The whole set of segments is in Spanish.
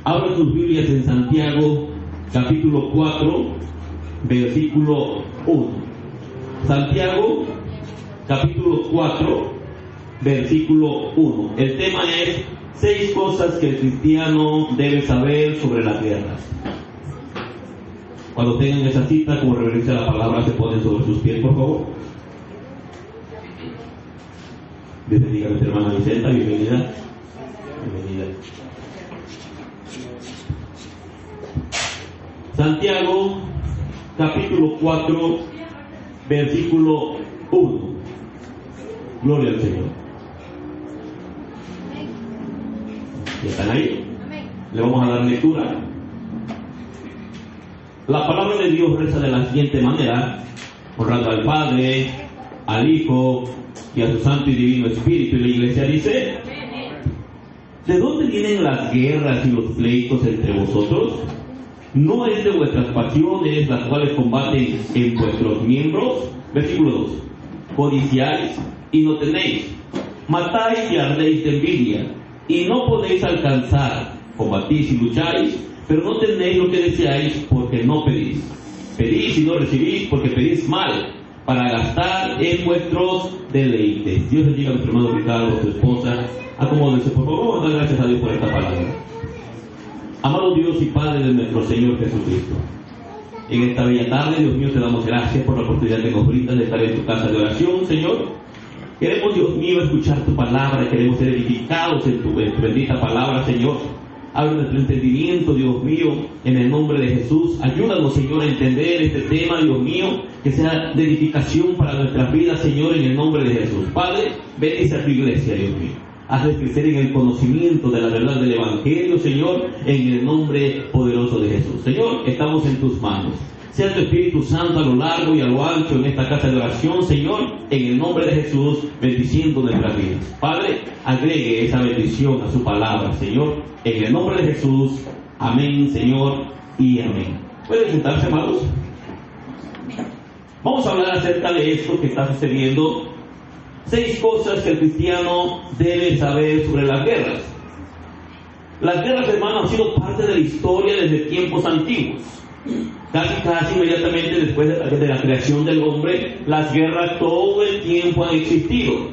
Abran sus Biblias en Santiago, capítulo 4, versículo 1. Santiago, capítulo 4, versículo 1. El tema es 6 cosas que el cristiano debe saber sobre las guerras. Cuando tengan esa cita, como reverencia a la palabra, se ponen sobre sus pies, por favor. Bienvenida a nuestra hermana Vicenta, bienvenida. Bienvenida. Santiago, capítulo 4, versículo 1. Gloria al Señor. ¿Ya están ahí? Le vamos a dar lectura. La palabra de Dios reza de la siguiente manera, honrando al Padre, al Hijo y a su Santo y Divino Espíritu. Y la Iglesia dice: ¿de dónde vienen las guerras y los pleitos entre vosotros? ¿No es de vuestras pasiones las cuales combaten en vuestros miembros? Versículo 2. Codiciáis y no tenéis, matáis y ardéis de envidia, y no podéis alcanzar. Combatís y lucháis, pero no tenéis lo que deseáis, porque no pedís. Pedís y no recibís, porque pedís mal, para gastar en vuestros deleites. Dios bendiga a nuestro hermano Ricardo, a su esposa. Acomódense, por favor. Vamos a dar gracias a Dios por esta palabra. Amado Dios y Padre de nuestro Señor Jesucristo, en esta bella tarde, Dios mío, te damos gracias por la oportunidad que nos brindas de estar en tu casa de oración, Señor. Queremos, Dios mío, escuchar tu palabra, queremos ser edificados en tu bendita palabra, Señor. Abre nuestro entendimiento, Dios mío, en el nombre de Jesús. Ayúdanos, Señor, a entender este tema, Dios mío, que sea de edificación para nuestras vidas, Señor, en el nombre de Jesús. Padre, bendice a tu iglesia, Dios mío. Hazles crecer en el conocimiento de la verdad del Evangelio, Señor, en el nombre poderoso de Jesús. Señor, estamos en tus manos. Sea tu Espíritu Santo a lo largo y a lo ancho en esta casa de oración, Señor, en el nombre de Jesús, bendiciendo nuestras vidas. Padre, agregue esa bendición a su palabra, Señor, en el nombre de Jesús. Amén, Señor, y amén. ¿Pueden sentarse, amados? Vamos a hablar acerca de esto que está sucediendo. 6 cosas que el cristiano debe saber sobre las guerras. Las guerras, hermanos, han sido parte de la historia desde tiempos antiguos. Casi inmediatamente después de la creación del hombre, las guerras todo el tiempo han existido.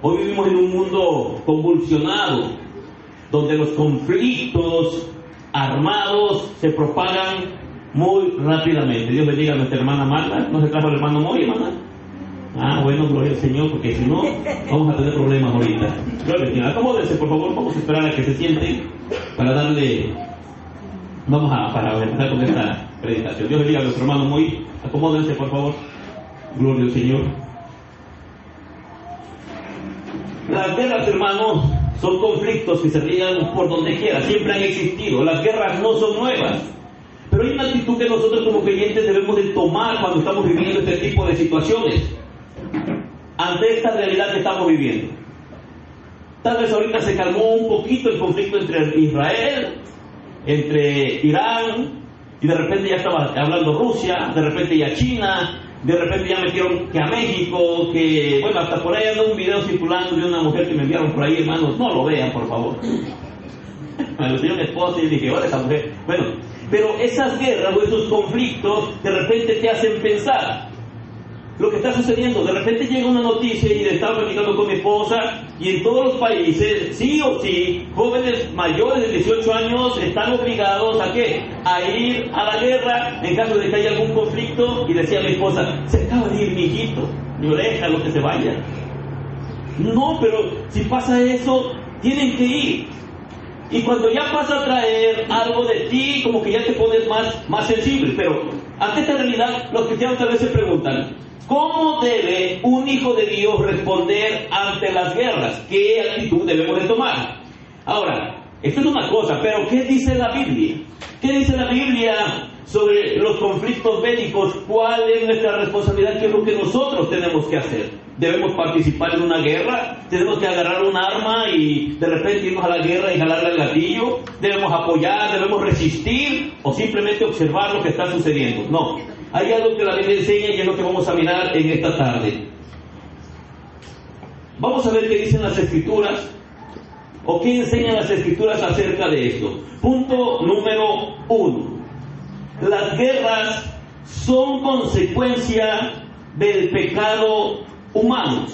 Hoy vivimos en un mundo convulsionado, donde los conflictos armados se propagan muy rápidamente. Dios bendiga a nuestra hermana Marta. ¿No se trajo el hermano Moy, hermana? Bueno, gloria al Señor, porque si no, vamos a tener problemas ahorita. Gloria al Señor. Acomódense, por favor, vamos a esperar a que se sienten para darle... para empezar con esta predicación. Dios bendiga a nuestro hermano Moy. Acomódense, por favor. Gloria al Señor. Las guerras, hermanos, son conflictos que se riegan por donde quiera. Siempre han existido. Las guerras no son nuevas. Pero hay una actitud que nosotros como creyentes debemos de tomar cuando estamos viviendo este tipo de situaciones, ante esta realidad que estamos viviendo. Tal vez ahorita se calmó un poquito el conflicto entre Israel, entre Irán, y de repente ya estaba hablando Rusia, de repente ya China, de repente ya metieron que a México, que bueno, hasta por ahí anda un video circulando de una mujer que me enviaron por ahí, hermanos, no lo vean, por favor. Me lo enseñó mi esposa y dije, hola, esa mujer. Bueno, pero esas guerras o esos conflictos de repente te hacen pensar lo que está sucediendo. De repente llega una noticia y le estaba platicando con mi esposa, y en todos los países, sí o sí, jóvenes mayores de 18 años están obligados ¿a qué? A ir a la guerra en caso de que haya algún conflicto. Y decía mi esposa, se acaba de ir mi hijito, mi oreja, lo que se vaya. No, pero si pasa eso, tienen que ir. Y cuando ya pasa a traer algo de ti, como que ya te pones más sensible. Pero ante esta realidad, los cristianos tal vez se preguntan, ¿cómo debe un hijo de Dios responder ante las guerras? ¿Qué actitud debemos de tomar? Ahora, esto es una cosa, pero ¿qué dice la Biblia? ¿Qué dice la Biblia sobre los conflictos bélicos? ¿Cuál es nuestra responsabilidad? ¿Qué es lo que nosotros tenemos que hacer? ¿Debemos participar en una guerra? ¿Tenemos que agarrar un arma y de repente irnos a la guerra y jalarle al gatillo? ¿Debemos apoyar? ¿Debemos resistir? ¿O simplemente observar lo que está sucediendo? No. Hay algo que la Biblia enseña y es lo que vamos a mirar en esta tarde. Vamos a ver qué dicen las Escrituras ¿O qué enseñan las Escrituras acerca de esto? Punto número 1. Las guerras son consecuencia del pecado humano.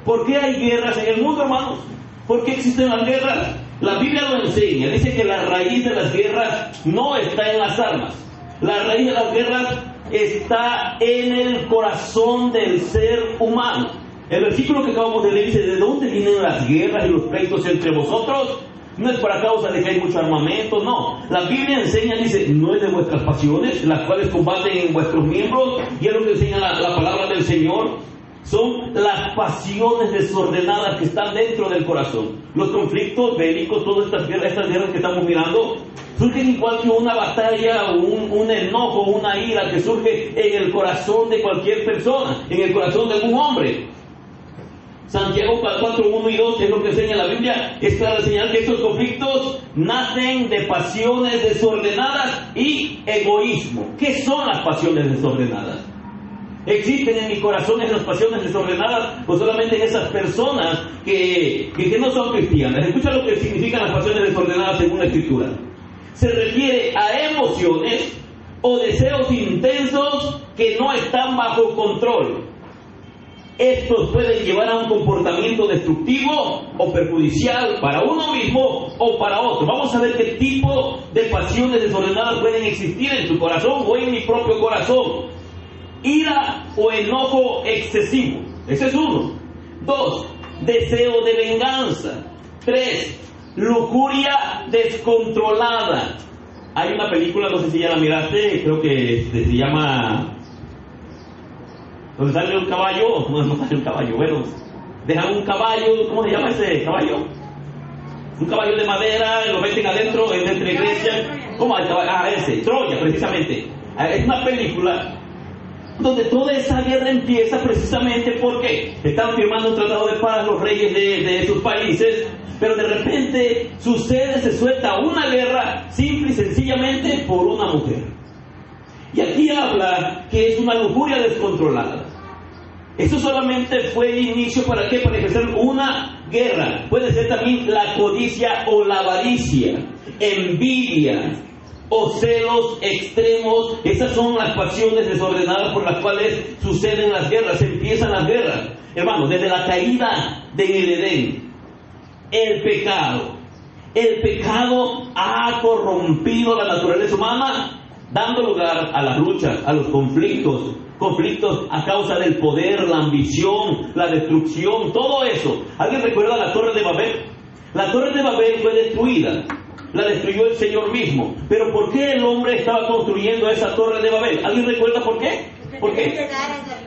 ¿Por qué hay guerras en el mundo, hermanos? ¿Por qué existen las guerras? La Biblia lo enseña. Dice que la raíz de las guerras no está en las armas. La raíz de las guerras está en el corazón del ser humano. El versículo que acabamos de leer dice: ¿de dónde vienen las guerras y los pleitos entre vosotros? No es por causa de que hay mucho armamento, no. La Biblia enseña, dice, no es de vuestras pasiones, las cuales combaten en vuestros miembros, y es lo que enseña la palabra del Señor. Son las pasiones desordenadas que están dentro del corazón. Los conflictos bélicos, todas estas guerras que estamos mirando, surgen igual que una batalla, un enojo, una ira que surge en el corazón de cualquier persona, en el corazón de algún hombre. Santiago 4, 1 y 2 es lo que enseña la Biblia. Es clara señal que estos conflictos nacen de pasiones desordenadas y egoísmo. ¿Qué son las pasiones desordenadas? ¿Existen en mi corazón esas pasiones desordenadas o solamente en esas personas que no son cristianas? Escucha lo que significan las pasiones desordenadas según la Escritura. Se refiere a emociones o deseos intensos que no están bajo control. Estos pueden llevar a un comportamiento destructivo o perjudicial para uno mismo o para otro. Vamos a ver qué tipo de pasiones desordenadas pueden existir en tu corazón o en mi propio corazón. Ira o enojo excesivo. Ese es 1. 2. Deseo de venganza. 3. Lujuria descontrolada. Hay una película, no sé si ya la miraste, creo que se llama... donde sale un caballo, no sale un caballo, bueno, dejan un caballo, ¿cómo se llama ese caballo? Un caballo de madera, lo meten adentro, entre iglesias. ¿Cómo el caballo? Ese, Troya, precisamente. Es una película donde toda esa guerra empieza precisamente porque están firmando un tratado de paz los reyes de esos países, pero de repente se suelta una guerra simple y sencillamente por una mujer. Y aquí habla que es una lujuria descontrolada. Eso solamente fue el inicio. ¿Para qué? Para ejercer una guerra. Puede ser también la codicia o la avaricia, envidia o celos extremos. Esas son las pasiones desordenadas por las cuales suceden las guerras, empiezan las guerras. Hermanos, desde la caída del Edén, el pecado ha corrompido la naturaleza humana, dando lugar a las luchas, a los conflictos a causa del poder, la ambición, la destrucción, todo eso. ¿Alguien recuerda la Torre de Babel? La Torre de Babel fue destruida, la destruyó el Señor mismo. Pero ¿por qué el hombre estaba construyendo esa Torre de Babel? ¿Alguien recuerda por qué? ¿Por qué?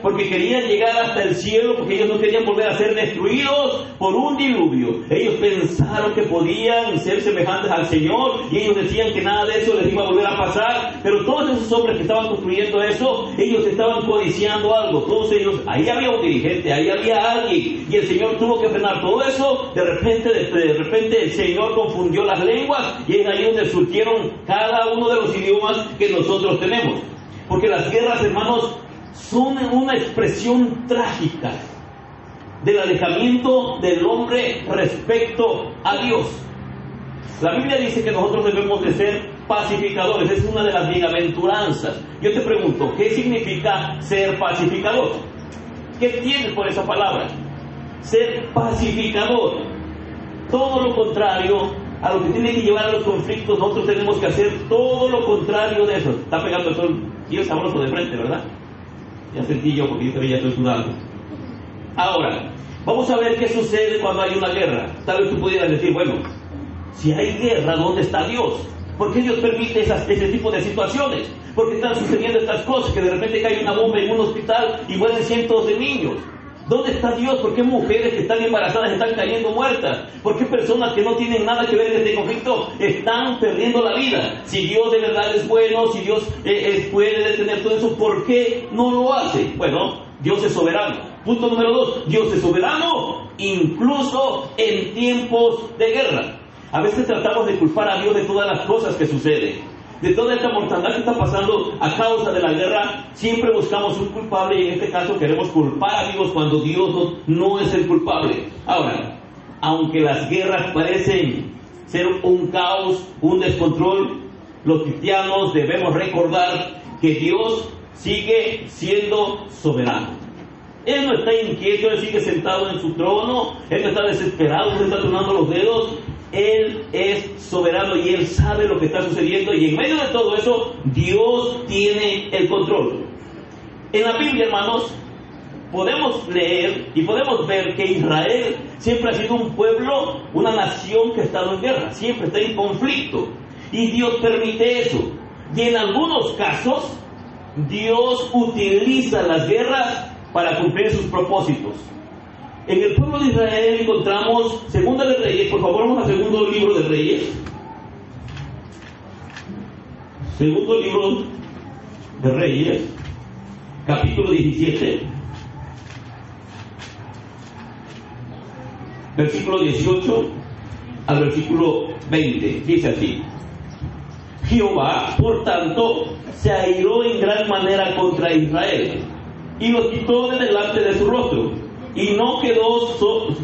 Porque querían llegar hasta el cielo, porque ellos no querían volver a ser destruidos por un diluvio. Ellos pensaron que podían ser semejantes al Señor y ellos decían que nada de eso les iba a volver a pasar. Pero todos esos hombres que estaban construyendo eso, ellos estaban codiciando algo. Todos ellos, ahí había un dirigente, ahí había alguien, y el Señor tuvo que frenar todo eso. De repente el Señor confundió las lenguas y es ahí donde surgieron cada uno de los idiomas que nosotros tenemos. Porque las guerras, hermanos, son una expresión trágica del alejamiento del hombre respecto a Dios. La Biblia dice que nosotros debemos de ser pacificadores. Es una de las bienaventuranzas. Yo te pregunto, ¿qué significa ser pacificador? ¿Qué tienes por esa palabra? Ser pacificador. Todo lo contrario a lo que tiene que llevar a los conflictos. Nosotros tenemos que hacer todo lo contrario de eso. Está pegando el sol y el sabroso de frente, ¿verdad? Ya sentí yo porque yo ya estoy sudando. Ahora, vamos a ver qué sucede cuando hay una guerra. Tal vez tú pudieras decir, bueno, si hay guerra, ¿dónde está Dios? ¿Por qué Dios permite ese tipo de situaciones? ¿Por qué están sucediendo estas cosas? Que de repente cae una bomba en un hospital y mueren cientos de niños. ¿Dónde está Dios? ¿Por qué mujeres que están embarazadas están cayendo muertas? ¿Por qué personas que no tienen nada que ver en este conflicto están perdiendo la vida? Si Dios de verdad es bueno, si Dios puede detener todo eso, ¿por qué no lo hace? Bueno, Dios es soberano. Punto número 2, Dios es soberano incluso en tiempos de guerra. A veces tratamos de culpar a Dios de todas las cosas que suceden. De toda esta mortandad que está pasando a causa de la guerra, siempre buscamos un culpable y en este caso queremos culpar a Dios cuando Dios no es el culpable. Ahora, aunque las guerras parecen ser un caos, un descontrol, los cristianos debemos recordar que Dios sigue siendo soberano. Él no está inquieto, Él sigue sentado en su trono, Él no está desesperado, no está tronando los dedos. Él es soberano y Él sabe lo que está sucediendo, y en medio de todo eso, Dios tiene el control. En la Biblia, hermanos, podemos leer y podemos ver que Israel siempre ha sido un pueblo, una nación que ha estado en guerra, siempre está en conflicto, y Dios permite eso. Y en algunos casos, Dios utiliza las guerras para cumplir sus propósitos. En el pueblo de Israel encontramos Segunda de Reyes. Por favor, vamos al segundo libro de Reyes. Segundo libro de Reyes, capítulo 17, versículo 18 al versículo 20. Dice así: Jehová, por tanto, se airó en gran manera contra Israel, y los quitó de delante de su rostro, y no quedó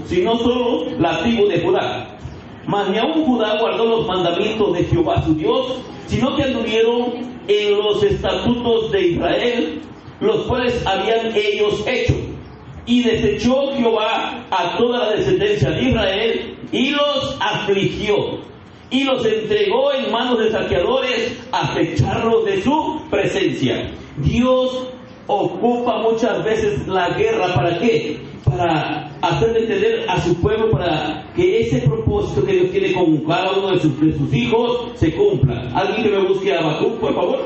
sino solo la tribu de Judá. Mas ni aun Judá guardó los mandamientos de Jehová su Dios, sino que anduvieron en los estatutos de Israel, los cuales habían ellos hecho. Y desechó Jehová a toda la descendencia de Israel, y los afligió, y los entregó en manos de saqueadores hasta echarlos de su presencia. Dios ocupa muchas veces la guerra, ¿para qué? Para hacer entender a su pueblo, para que ese propósito que Dios tiene con cada uno de sus hijos se cumpla. Alguien que me busque a Habacuc, por favor.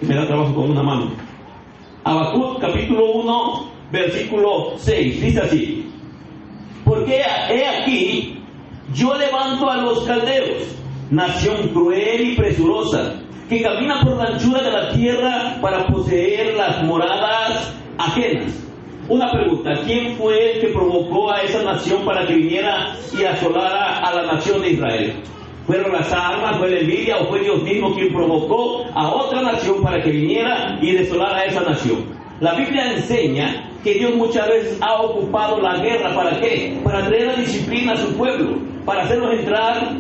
Me da trabajo con una mano. Habacuc, capítulo 1, versículo 6. Dice así: porque he aquí, yo levanto a los caldeos, nación cruel y presurosa, que camina por la anchura de la tierra para poseer las moradas ajenas. Una pregunta: ¿quién fue el que provocó a esa nación para que viniera y asolara a la nación de Israel? ¿Fueron las armas, fue la envidia, o fue Dios mismo quien provocó a otra nación para que viniera y desolara a esa nación? La Biblia enseña que Dios muchas veces ha ocupado la guerra, ¿para qué? Para traer la disciplina a su pueblo, para hacerlos entrar,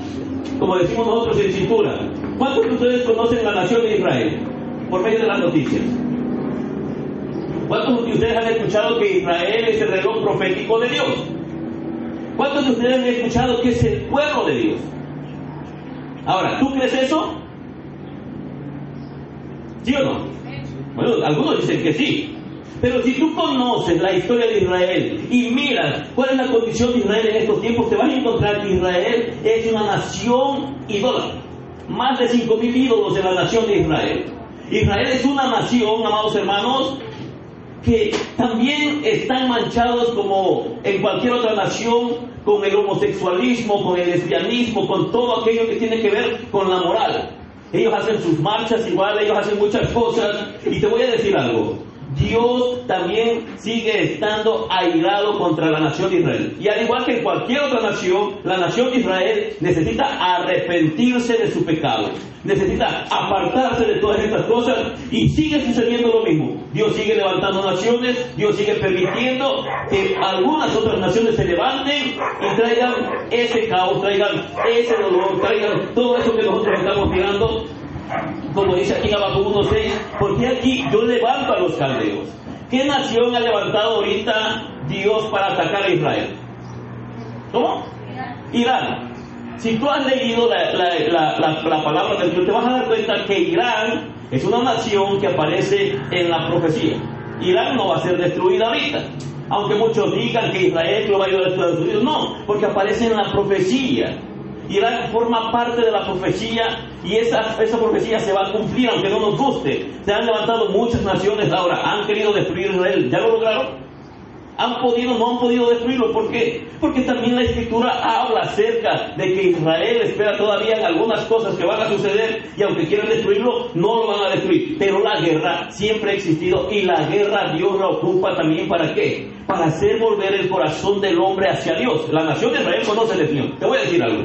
como decimos nosotros, en cintura. ¿Cuántos de ustedes conocen la nación de Israel por medio de las noticias? ¿Cuántos de ustedes han escuchado que Israel es el reloj profético de Dios? ¿Cuántos de ustedes han escuchado que es el pueblo de Dios? Ahora, ¿tú crees eso? ¿Sí o no? Bueno, algunos dicen que sí. Pero si tú conoces la historia de Israel y miras cuál es la condición de Israel en estos tiempos, te vas a encontrar que Israel es una nación idólatra. Más de 5,000 ídolos en la nación de Israel. Israel es una nación, amados hermanos, que también están manchados, como en cualquier otra nación, con el homosexualismo, con el lesbianismo, con todo aquello que tiene que ver con la moral. Ellos hacen sus marchas igual, ellos hacen muchas cosas, y te voy a decir algo: Dios también sigue estando airado contra la nación de Israel. Y al igual que en cualquier otra nación, la nación de Israel necesita arrepentirse de su pecado. Necesita apartarse de todas estas cosas, y sigue sucediendo lo mismo. Dios sigue levantando naciones, Dios sigue permitiendo que algunas otras naciones se levanten y traigan ese caos, traigan ese dolor, traigan todo eso que nosotros estamos mirando. Como dice aquí en Habacuc 1:6, porque aquí yo levanto a los caldeos. ¿Qué nación ha levantado ahorita Dios para atacar a Israel? ¿Cómo? Irán. Si tú has leído la palabra del Dios, te vas a dar cuenta que Irán es una nación que aparece en la profecía. Irán no va a ser destruida ahorita, aunque muchos digan que Israel lo va a ayudar a Estados Unidos. No, porque aparece en la profecía. Irán forma parte de la profecía, y esa profecía se va a cumplir aunque no nos guste. Se han levantado muchas naciones ahora, han querido destruir Israel. ¿Ya lo lograron? ¿Han podido? No han podido destruirlo. ¿Por qué? Porque también la Escritura habla acerca de que Israel espera todavía en algunas cosas que van a suceder, y aunque quieran destruirlo, no lo van a destruir. Pero la guerra siempre ha existido, y la guerra Dios la ocupa también, ¿para qué? Para hacer volver el corazón del hombre hacia Dios. La nación de Israel conoce el Señor. Te voy a decir algo: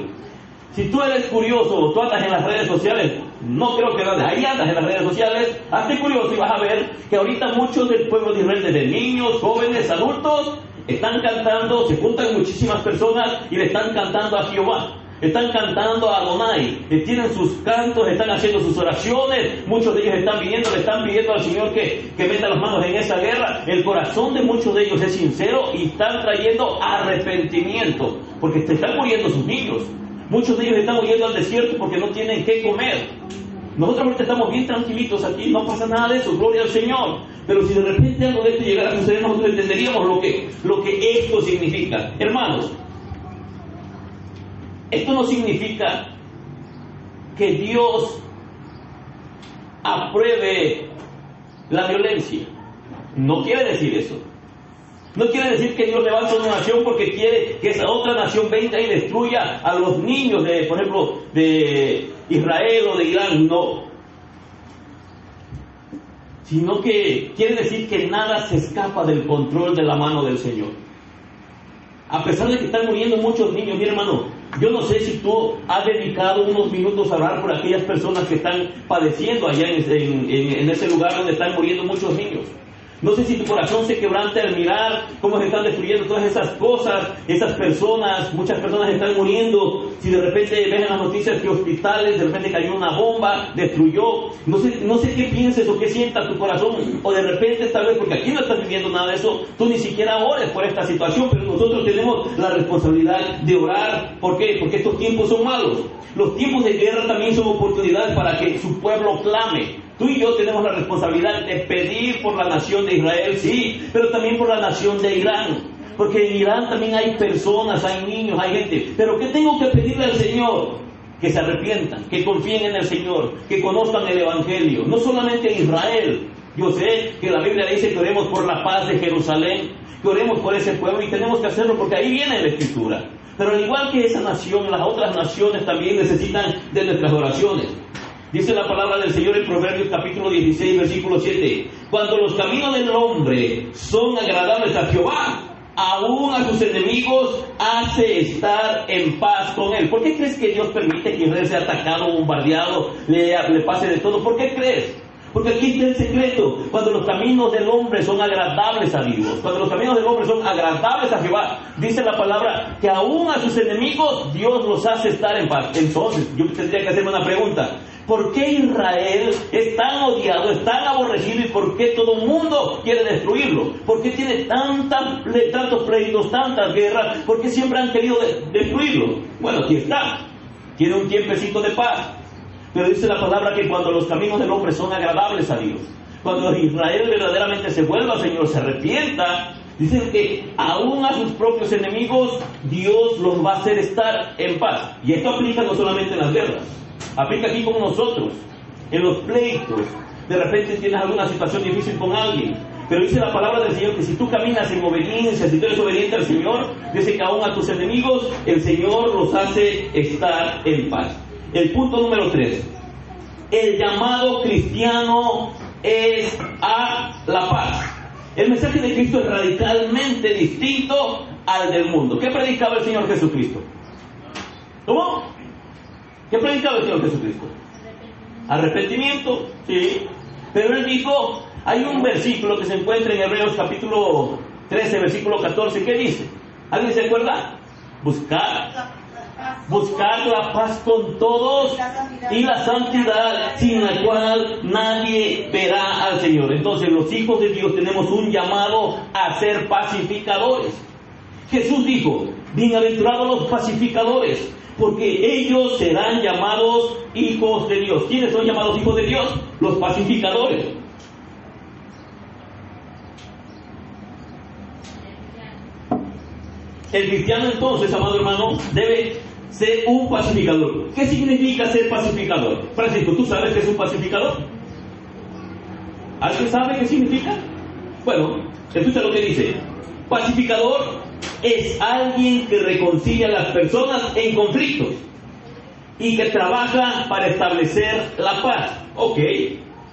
si tú eres curioso o tú andas en las redes sociales, no creo que andes, ahí andas en las redes sociales, hazte curioso y vas a ver que ahorita muchos del pueblo de Israel, desde niños, jóvenes, adultos, Están cantando, se juntan muchísimas personas y le están cantando a Jehová. Están cantando a Adonai, tienen sus cantos, están haciendo sus oraciones, muchos de ellos están viniendo, le están pidiendo al Señor que meta las manos en esa guerra. El corazón de muchos de ellos es sincero y están trayendo arrepentimiento, porque se están muriendo sus niños. Muchos de ellos están huyendo al desierto porque no tienen qué comer. Nosotros ahorita estamos bien tranquilitos aquí, no pasa nada de eso, gloria al Señor. Pero si de repente algo de esto llegara a suceder, nosotros entenderíamos lo que esto significa. Hermanos, esto no significa que Dios apruebe la violencia. No quiere decir eso. No quiere decir que Dios levanta una nación porque quiere que esa otra nación venga y destruya a los niños de, por ejemplo, de Israel o de Irán. No. Sino que quiere decir que nada se escapa del control de la mano del Señor. A pesar de que están muriendo muchos niños, mi hermano, yo no sé si tú has dedicado unos minutos a orar por aquellas personas que están padeciendo allá en ese lugar donde están muriendo muchos niños. No sé si tu corazón se quebranta al mirar cómo se están destruyendo todas esas cosas, esas personas, muchas personas están muriendo. Si de repente ves en las noticias que hospitales, de repente cayó una bomba, destruyó. No sé qué pienses o qué sienta tu corazón, o de repente tal vez, porque aquí no estás viviendo nada de eso, tú ni siquiera ores por esta situación, pero nosotros tenemos la responsabilidad de orar. ¿Por qué? Porque estos tiempos son malos. Los tiempos de guerra también son oportunidades para que su pueblo clame. Tú y yo tenemos la responsabilidad de pedir por la nación de Israel, sí, pero también por la nación de Irán. Porque en Irán también hay personas, hay niños, hay gente. Pero ¿qué tengo que pedirle al Señor? Que se arrepientan, que confíen en el Señor, que conozcan el Evangelio. No solamente en Israel. Yo sé que la Biblia dice que oremos por la paz de Jerusalén, que oremos por ese pueblo, y tenemos que hacerlo porque ahí viene la Escritura. Pero al igual que esa nación, las otras naciones también necesitan de nuestras oraciones. Dice la palabra del Señor en Proverbios capítulo 16, versículo 7. Cuando los caminos del hombre son agradables a Jehová, aún a sus enemigos hace estar en paz con él. ¿Por qué crees que Dios permite que Israel sea atacado, bombardeado, le pase de todo? ¿Por qué crees? Porque aquí está el secreto. Cuando los caminos del hombre son agradables a Dios, cuando los caminos del hombre son agradables a Jehová, dice la palabra que aún a sus enemigos Dios los hace estar en paz. Entonces, yo tendría que hacerme una pregunta. ¿Por qué Israel es tan odiado, es tan aborrecido y por qué todo el mundo quiere destruirlo? ¿Por qué tiene tantos pleitos, tantas guerras? ¿Por qué siempre han querido destruirlo? Bueno, aquí está. Tiene un tiempecito de paz. Pero dice la palabra que cuando los caminos del hombre son agradables a Dios, cuando Israel verdaderamente se vuelva al Señor, se arrepienta, dicen que aún a sus propios enemigos Dios los va a hacer estar en paz. Y esto aplica no solamente en las guerras, aplica aquí como nosotros, en los pleitos. De repente tienes alguna situación difícil con alguien, pero dice la palabra del Señor que si tú caminas en obediencia, si tú eres obediente al Señor, dice que aún a tus enemigos el Señor los hace estar en paz. El punto número 3. El llamado cristiano es a la paz. El mensaje de Cristo es radicalmente distinto al del mundo. ¿Qué predicaba el Señor Jesucristo? ¿Cómo? ¿Qué predicaba el Señor Jesucristo? Arrepentimiento, sí. Pero Él dijo, hay un versículo que se encuentra en Hebreos capítulo 13, versículo 14, ¿qué dice? ¿Alguien se acuerda? Buscar la paz con todos y la santidad sin la cual nadie verá al Señor. Entonces los hijos de Dios tenemos un llamado a ser pacificadores. Jesús dijo, bienaventurados los pacificadores, porque ellos serán llamados hijos de Dios. ¿Quiénes son llamados hijos de Dios? Los pacificadores. El cristiano entonces, amado hermano, debe ser un pacificador. ¿Qué significa ser pacificador? Francisco, ¿tú sabes qué es un pacificador? ¿Alguien sabe qué significa? Bueno, escucha lo que dice. Pacificador es alguien que reconcilia a las personas en conflictos y que trabaja para establecer la paz. Ok,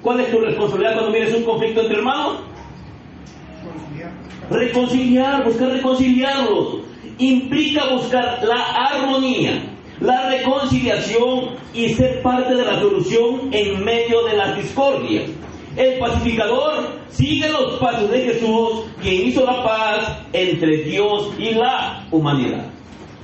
¿cuál es tu responsabilidad cuando vienes un conflicto entre hermanos? Reconciliar, buscar reconciliarlos. Implica buscar la armonía, la reconciliación y ser parte de la solución en medio de las discordias. El pacificador sigue los pasos de Jesús, quien hizo la paz entre Dios y la humanidad.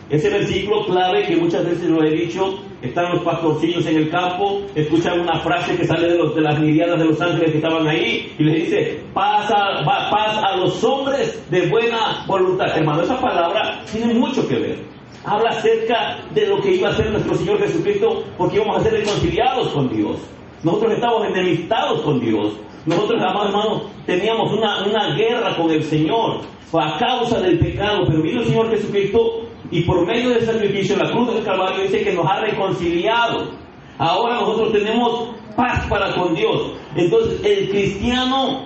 Ese versículo clave que muchas veces lo he dicho, están los pastorcillos en el campo, escuchan una frase que sale de las miriadas de los ángeles que estaban ahí y les dice, paz a los hombres de buena voluntad. Hermano, esa palabra tiene mucho que ver. Habla acerca de lo que iba a hacer nuestro Señor Jesucristo, porque íbamos a ser reconciliados con Dios. Nosotros estamos enemistados con Dios. Nosotros, amados hermanos, teníamos una guerra con el Señor a causa del pecado, pero vino el Señor Jesucristo y por medio del sacrificio en la cruz del Calvario dice que nos ha reconciliado. Ahora nosotros tenemos paz para con Dios. Entonces el cristiano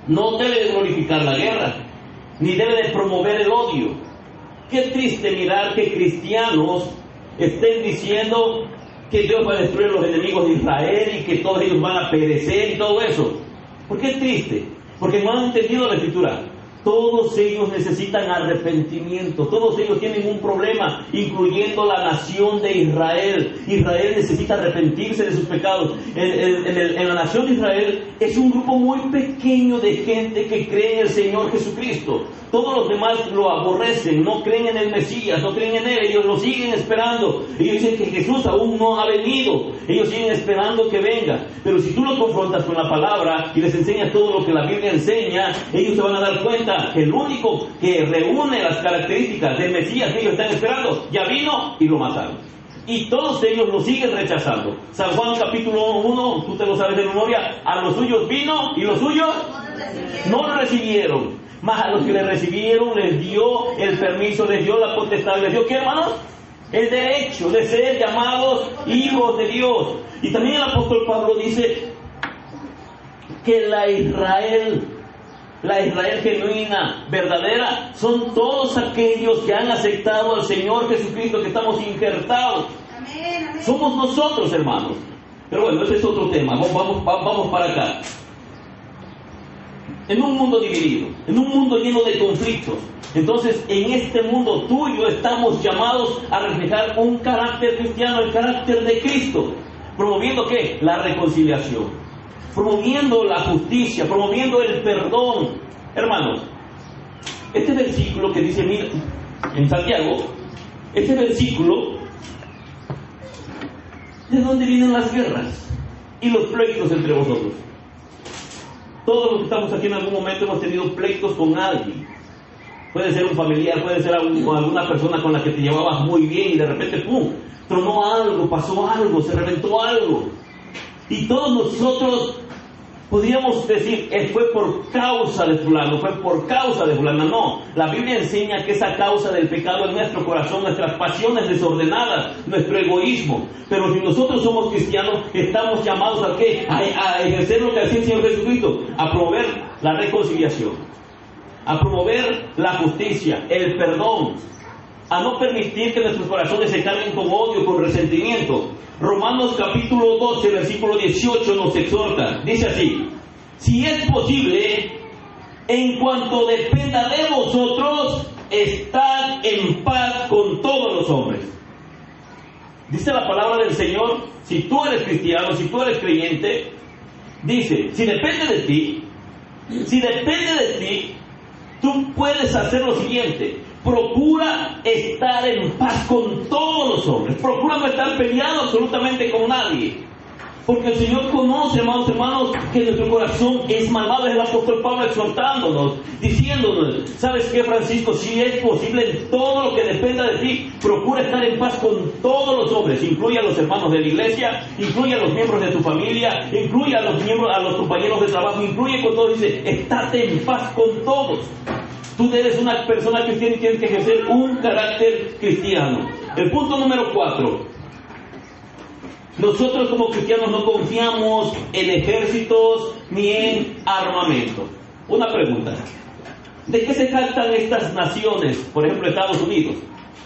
no debe de glorificar la guerra, ni debe de promover el odio. Qué triste mirar que cristianos estén diciendo que Dios va a destruir a los enemigos de Israel y que todos ellos van a perecer y todo eso. ¿Por qué es triste? Porque no han entendido la Escritura. Todos ellos necesitan arrepentimiento, todos ellos tienen un problema, incluyendo la nación de Israel. Israel necesita arrepentirse de sus pecados. En la nación de Israel es un grupo muy pequeño de gente que cree en el Señor Jesucristo. Todos los demás lo aborrecen, no creen en el Mesías, no creen en Él, ellos lo siguen esperando. Ellos dicen que Jesús aún no ha venido, ellos siguen esperando que venga. Pero si tú los confrontas con la palabra y les enseñas todo lo que la Biblia enseña, ellos se van a dar cuenta que el único que reúne las características del Mesías que ellos están esperando, ya vino y lo mataron. Y todos ellos lo siguen rechazando. San Juan capítulo 1, tú te lo sabes de memoria, a los suyos vino y los suyos no lo recibieron. Mas a los que le recibieron les dio el permiso, les dio la potestad, les dio ¿qué, hermanos? El derecho de ser llamados hijos de Dios. Y también el apóstol Pablo dice que la Israel genuina, verdadera, son todos aquellos que han aceptado al Señor Jesucristo, que estamos injertados. Amén, amén. Somos nosotros, hermanos. Pero bueno, ese es otro tema. Vamos para acá. En un mundo dividido, en un mundo lleno de conflictos, entonces en este mundo tuyo estamos llamados a reflejar un carácter cristiano, el carácter de Cristo. ¿Promoviendo qué? La reconciliación, promoviendo la justicia, promoviendo el perdón. Hermanos, este versículo que dice, mira, en Santiago, este versículo, ¿de dónde vienen las guerras y los pleitos entre vosotros? Todos los que estamos aquí en algún momento hemos tenido pleitos con alguien. Puede ser un familiar, puede ser alguna persona con la que te llevabas muy bien y de repente, ¡pum!, tronó algo, pasó algo, se reventó algo. Y todos nosotros podríamos decir, fue por causa de fulano, fue por causa de fulana. No, la Biblia enseña que esa causa del pecado es nuestro corazón, nuestras pasiones desordenadas, nuestro egoísmo. Pero si nosotros somos cristianos, estamos llamados ¿a qué? A ejercer lo que hacía el Señor Jesucristo, a promover la reconciliación, a promover la justicia, el perdón, a no permitir que nuestros corazones se carguen con odio, con resentimiento. Romanos capítulo 12, versículo 18 nos exhorta, dice así: si es posible, en cuanto dependa de vosotros, estad en paz con todos los hombres. Dice la palabra del Señor, si tú eres cristiano, si tú eres creyente, dice, si depende de ti, tú puedes hacer lo siguiente: procura estar en paz con todos los hombres. Procura no estar peleado absolutamente con nadie. Porque el Señor conoce, amados hermanos, que nuestro corazón es malvado. Es el apóstol Pablo exhortándonos, diciéndonos, ¿sabes qué, Francisco? Si es posible, en todo lo que dependa de ti, procura estar en paz con todos los hombres. Incluye a los hermanos de la iglesia, incluye a los miembros de tu familia, incluye a los compañeros de trabajo, incluye con todos. Dice, estate en paz con todos. Tú eres una persona cristiana y tienes que ejercer un carácter cristiano. El punto número 4. Nosotros como cristianos no confiamos en ejércitos ni en armamento. Una pregunta. ¿De qué se jactan estas naciones? Por ejemplo, Estados Unidos.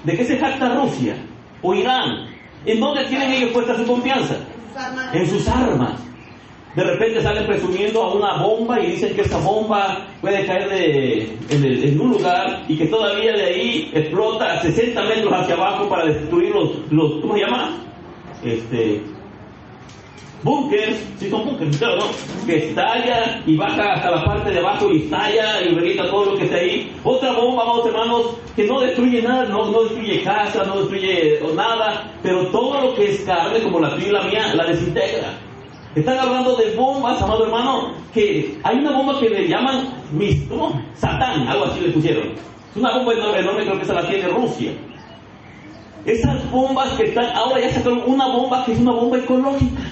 ¿De qué se jacta Rusia o Irán? ¿En dónde tienen ellos puesta su confianza? En sus armas. De repente salen presumiendo a una bomba y dicen que esa bomba puede caer en un lugar y que todavía de ahí explota a 60 metros hacia abajo para destruir los ¿cómo se llama? búnkers, sí son búnkers, claro, ¿no? Que estalla y baja hasta la parte de abajo y estalla y revienta todo lo que está ahí. Otra bomba, amados hermanos, que no destruye nada, no destruye casa, no destruye nada, pero todo lo que es carne, como la tuya y la mía, la desintegra. Están hablando de bombas, amado hermano, que hay una bomba que le llaman Satán, algo así le pusieron. Es una bomba enorme, creo que esa la tiene Rusia. Esas bombas que están, ahora ya sacaron una bomba que es una bomba ecológica.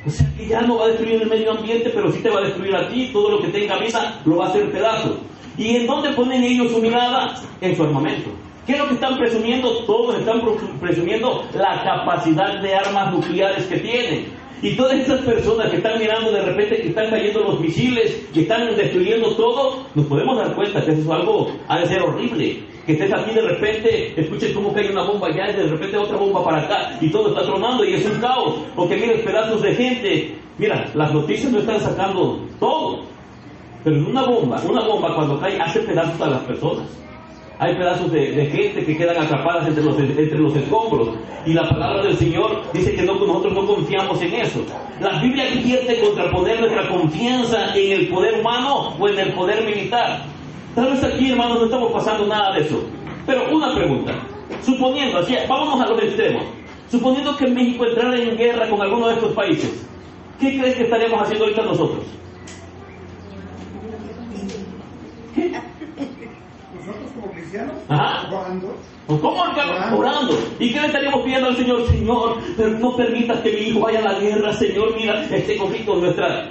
O sea que ya no va a destruir el medio ambiente, pero sí te va a destruir a ti, todo lo que tenga vida lo va a hacer pedazos. ¿Y en dónde ponen ellos su mirada? En su armamento. ¿Qué es lo que están presumiendo? Todos están presumiendo la capacidad de armas nucleares que tienen. Y todas estas personas que están mirando de repente que están cayendo los misiles, que están destruyendo todo, nos podemos dar cuenta que eso es algo, ha de ser horrible. Que estés aquí de repente, escuches cómo cae una bomba allá y de repente otra bomba para acá y todo está tronando y es un caos. O que mires pedazos de gente. Mira, las noticias no están sacando todo. Pero en una bomba cuando cae hace pedazos a las personas. Hay pedazos de gente que quedan atrapadas entre los escombros. Y la palabra del Señor dice que nosotros no confiamos en eso. La Biblia advierte contraponer nuestra confianza en el poder humano o en el poder militar. Tal vez aquí, hermanos, no estamos pasando nada de eso. Pero una pregunta. Suponiendo, así, vámonos a los extremos. Suponiendo que México entrara en guerra con alguno de estos países, ¿qué crees que estaríamos haciendo ahorita nosotros? ¿Qué? Nosotros como cristianos, orando. ¿Cómo orando? ¿Y qué le estaríamos pidiendo al Señor? Señor, pero no permitas que mi hijo vaya a la guerra, Señor, mira, este conflicto, nuestra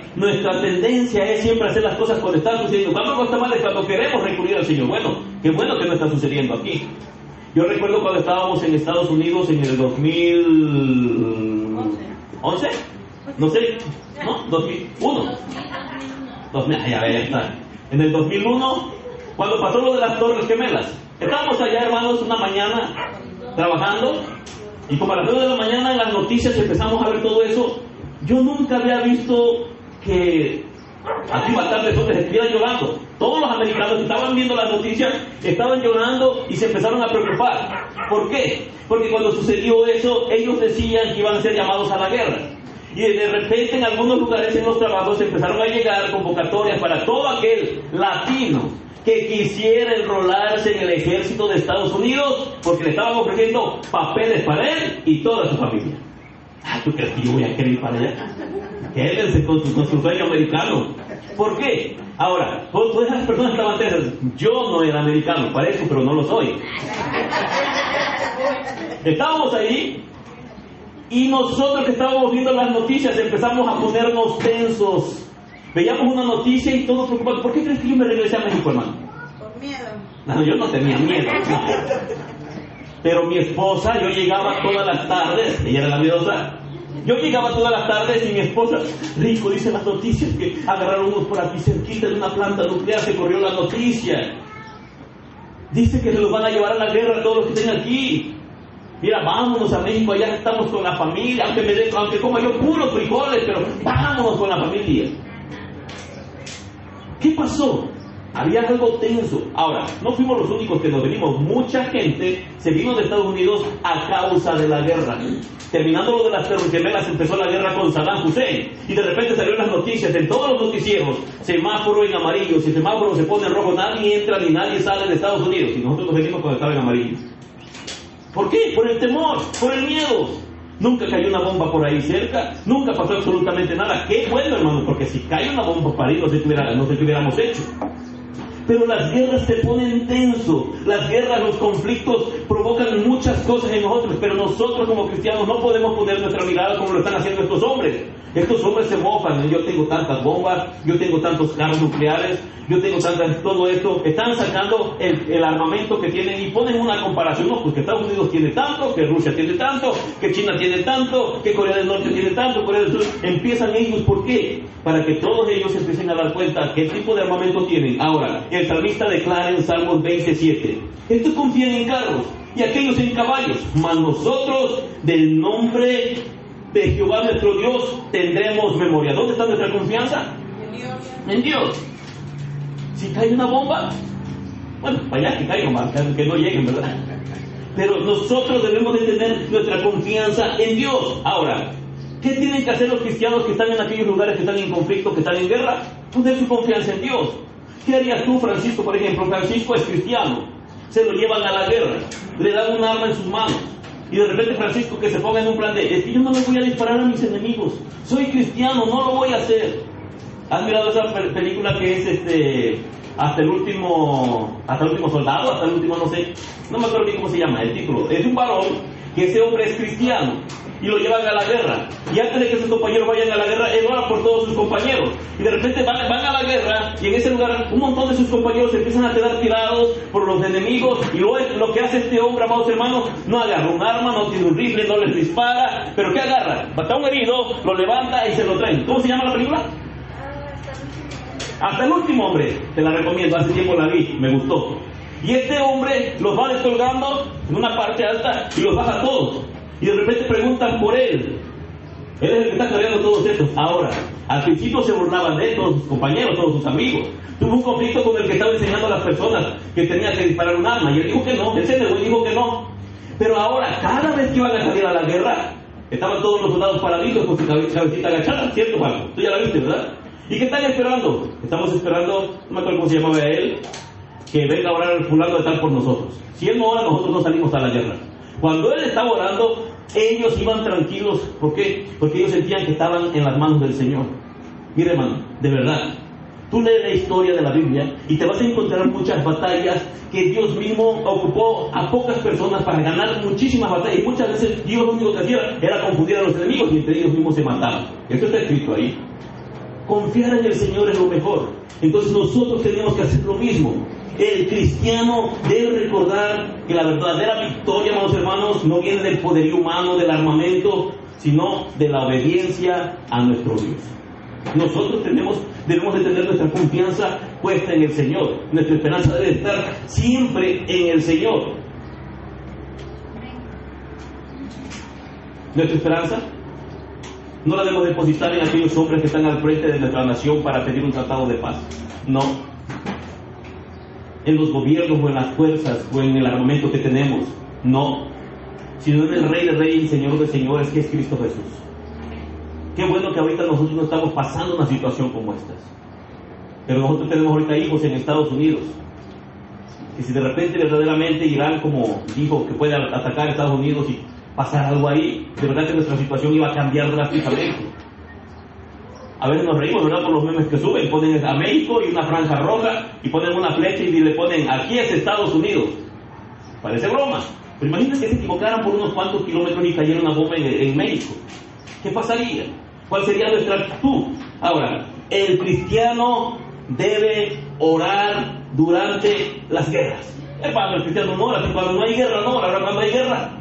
tendencia es siempre hacer las cosas cuando están sucediendo. Cuando está mal es cuando queremos recurrir al Señor. Bueno, qué bueno que no está sucediendo aquí. Yo recuerdo cuando estábamos en Estados Unidos en el 2011, no sé, ¿no? 2001. 2000, ya está. En el 2001, cuando pasó lo de las Torres Gemelas, estábamos allá, hermanos, una mañana trabajando y como a las 9 de la mañana en las noticias empezamos a ver todo eso. Yo nunca había visto que aquí bastantes hombres estuvieran llorando. Todos los americanos que estaban viendo las noticias estaban llorando y se empezaron a preocupar. ¿Por qué? Porque cuando sucedió eso, ellos decían que iban a ser llamados a la guerra. Y de repente en algunos lugares en los trabajos empezaron a llegar convocatorias para todo aquel latino que quisiera enrolarse en el ejército de Estados Unidos, porque le estaban ofreciendo papeles para él y toda su familia. ¿Tú crees que yo voy a querer ir para allá? Quédense con su sueño americano. ¿Por qué? Ahora, todas esas personas estaban tensas. Yo no era americano, parezco, pero no lo soy. Estábamos ahí y nosotros que estábamos viendo las noticias empezamos a ponernos tensos. Veíamos una noticia y todos preocupados. ¿Por qué crees que yo me regresé a México, hermano? Por miedo. No, yo no tenía miedo. No. Pero mi esposa, yo llegaba todas las tardes, ella era la miedosa. Yo llegaba todas las tardes y mi esposa, rico, dice las noticias que agarraron unos por aquí cerquita de una planta nuclear, se corrió la noticia. Dice que se los van a llevar a la guerra a todos los que estén aquí. Mira, vámonos a México, allá estamos con la familia, aunque coma yo puros frijoles, pero vámonos con la familia. ¿Qué pasó? Había algo tenso. Ahora, no fuimos los únicos que nos venimos. Mucha gente se vino de Estados Unidos a causa de la guerra. Terminando lo de las Torres Gemelas, empezó la guerra con Saddam Hussein. Y de repente salieron las noticias en todos los noticieros. Semáforo en amarillo. Si el semáforo se pone en rojo, nadie entra ni nadie sale de Estados Unidos. Y nosotros venimos cuando estaba en amarillo. ¿Por qué? Por el temor, por el miedo. Nunca cayó una bomba por ahí cerca, nunca pasó absolutamente nada. Qué bueno, hermano, porque si cae una bomba por ahí no sé qué hubiéramos hecho. Pero las guerras te ponen tenso, las guerras, los conflictos provocan muchas cosas en nosotros, pero nosotros como cristianos no podemos poner nuestra mirada como lo están haciendo estos hombres. Estos hombres se mofan, yo tengo tantas bombas, yo tengo tantos carros nucleares, yo tengo todo esto. Están sacando el armamento que tienen y ponen una comparación, no, pues que Estados Unidos tiene tanto, que Rusia tiene tanto, que China tiene tanto, que Corea del Norte tiene tanto, Corea del Sur. Empiezan ellos, ¿por qué? Para que todos ellos empiecen a dar cuenta qué tipo de armamento tienen. Ahora, el salmista declara en Salmos 27, estos confían en carros y aquellos en caballos, mas nosotros del nombre de Jehová nuestro Dios tendremos memoria. ¿Dónde está nuestra confianza? En Dios. En Dios. Si cae una bomba, bueno, vaya que caigan, que no lleguen, ¿verdad? Pero nosotros debemos de tener nuestra confianza en Dios. Ahora, ¿Qué tienen que hacer los cristianos que están en aquellos lugares que están en conflicto, que están en guerra? Poner su confianza en Dios. ¿Qué harías tú, Francisco, por ejemplo? Francisco es cristiano, se lo llevan a la guerra, le dan un arma en sus manos, y de repente Francisco que se ponga en un plan de, es que yo no le voy a disparar a mis enemigos, soy cristiano, no lo voy a hacer. ¿Has mirado esa película que es hasta el último soldado, hasta el último no me acuerdo bien cómo se llama el título? Es de un varón, que ese hombre es cristiano, y lo llevan a la guerra, y antes de que sus compañeros vayan a la guerra, él ora por todos sus compañeros, y de repente van a la guerra, y en ese lugar un montón de sus compañeros se empiezan a quedar tirados por los enemigos, y lo que hace este hombre, amados hermanos, no agarra un arma, no tiene un rifle, no les dispara, pero ¿qué agarra? Mata a un herido, lo levanta y se lo traen. ¿Cómo se llama la película? Hasta el último hombre, te la recomiendo, hace tiempo la vi, me gustó. Y este hombre los va descolgando en una parte alta y los baja a todos. Y de repente preguntan por él. Él es el que está cargando todos estos. Ahora, al principio se burlaban de él, todos sus compañeros, todos sus amigos. Tuvo un conflicto con el que estaba enseñando a las personas que tenía que disparar un arma. Y él dijo que no, él se negó y dijo que no. Pero ahora, cada vez que iban a salir a la guerra, estaban todos los soldados paraditos con su cabecita agachada, ¿cierto, Juan? Tú ya la viste, ¿verdad? ¿Y qué están esperando? Estamos esperando, no me acuerdo cómo se llamaba él, que venga a orar el fulano de tal por nosotros. Si él no ora, nosotros no salimos a la guerra. Cuando él estaba orando, ellos iban tranquilos. ¿Por qué? Porque ellos sentían que estaban en las manos del Señor. Mire, hermano, de verdad, tú lees la historia de la Biblia y te vas a encontrar muchas batallas que Dios mismo ocupó a pocas personas para ganar muchísimas batallas. Y muchas veces Dios lo único que hacía era confundir a los enemigos y entre ellos mismos se mataban. Esto está escrito ahí. Confiar en el Señor es lo mejor. Entonces nosotros tenemos que hacer lo mismo. El cristiano debe recordar que la verdadera victoria, amados hermanos, no viene del poderío humano, del armamento, sino de la obediencia a nuestro Dios. Nosotros debemos de tener nuestra confianza puesta en el Señor. Nuestra esperanza debe estar siempre en el Señor. Nuestra esperanza no la debemos depositar en aquellos hombres que están al frente de nuestra nación para pedir un tratado de paz. No. En los gobiernos o en las fuerzas o en el armamento que tenemos. No. Sino en el Rey de Reyes y Señor de Señores, que es Cristo Jesús. Qué bueno que ahorita nosotros no estamos pasando una situación como esta. Pero nosotros tenemos ahorita hijos en Estados Unidos. Y si de repente verdaderamente Irán, como dijo, que puede atacar a Estados Unidos y pasar algo ahí, de verdad que nuestra situación iba a cambiar drásticamente. A veces nos reímos, ¿verdad?, por los memes que suben. Ponen a México y una franja roja y ponen una flecha y le ponen aquí es Estados Unidos. Parece broma. Pero imagínense que se equivocaran por unos cuantos kilómetros y cayera una bomba en México. ¿Qué pasaría? ¿Cuál sería nuestra actitud? Ahora, el cristiano debe orar durante las guerras. Hermano, el cristiano no ora, cuando no hay guerra, no ora, cuando hay guerra.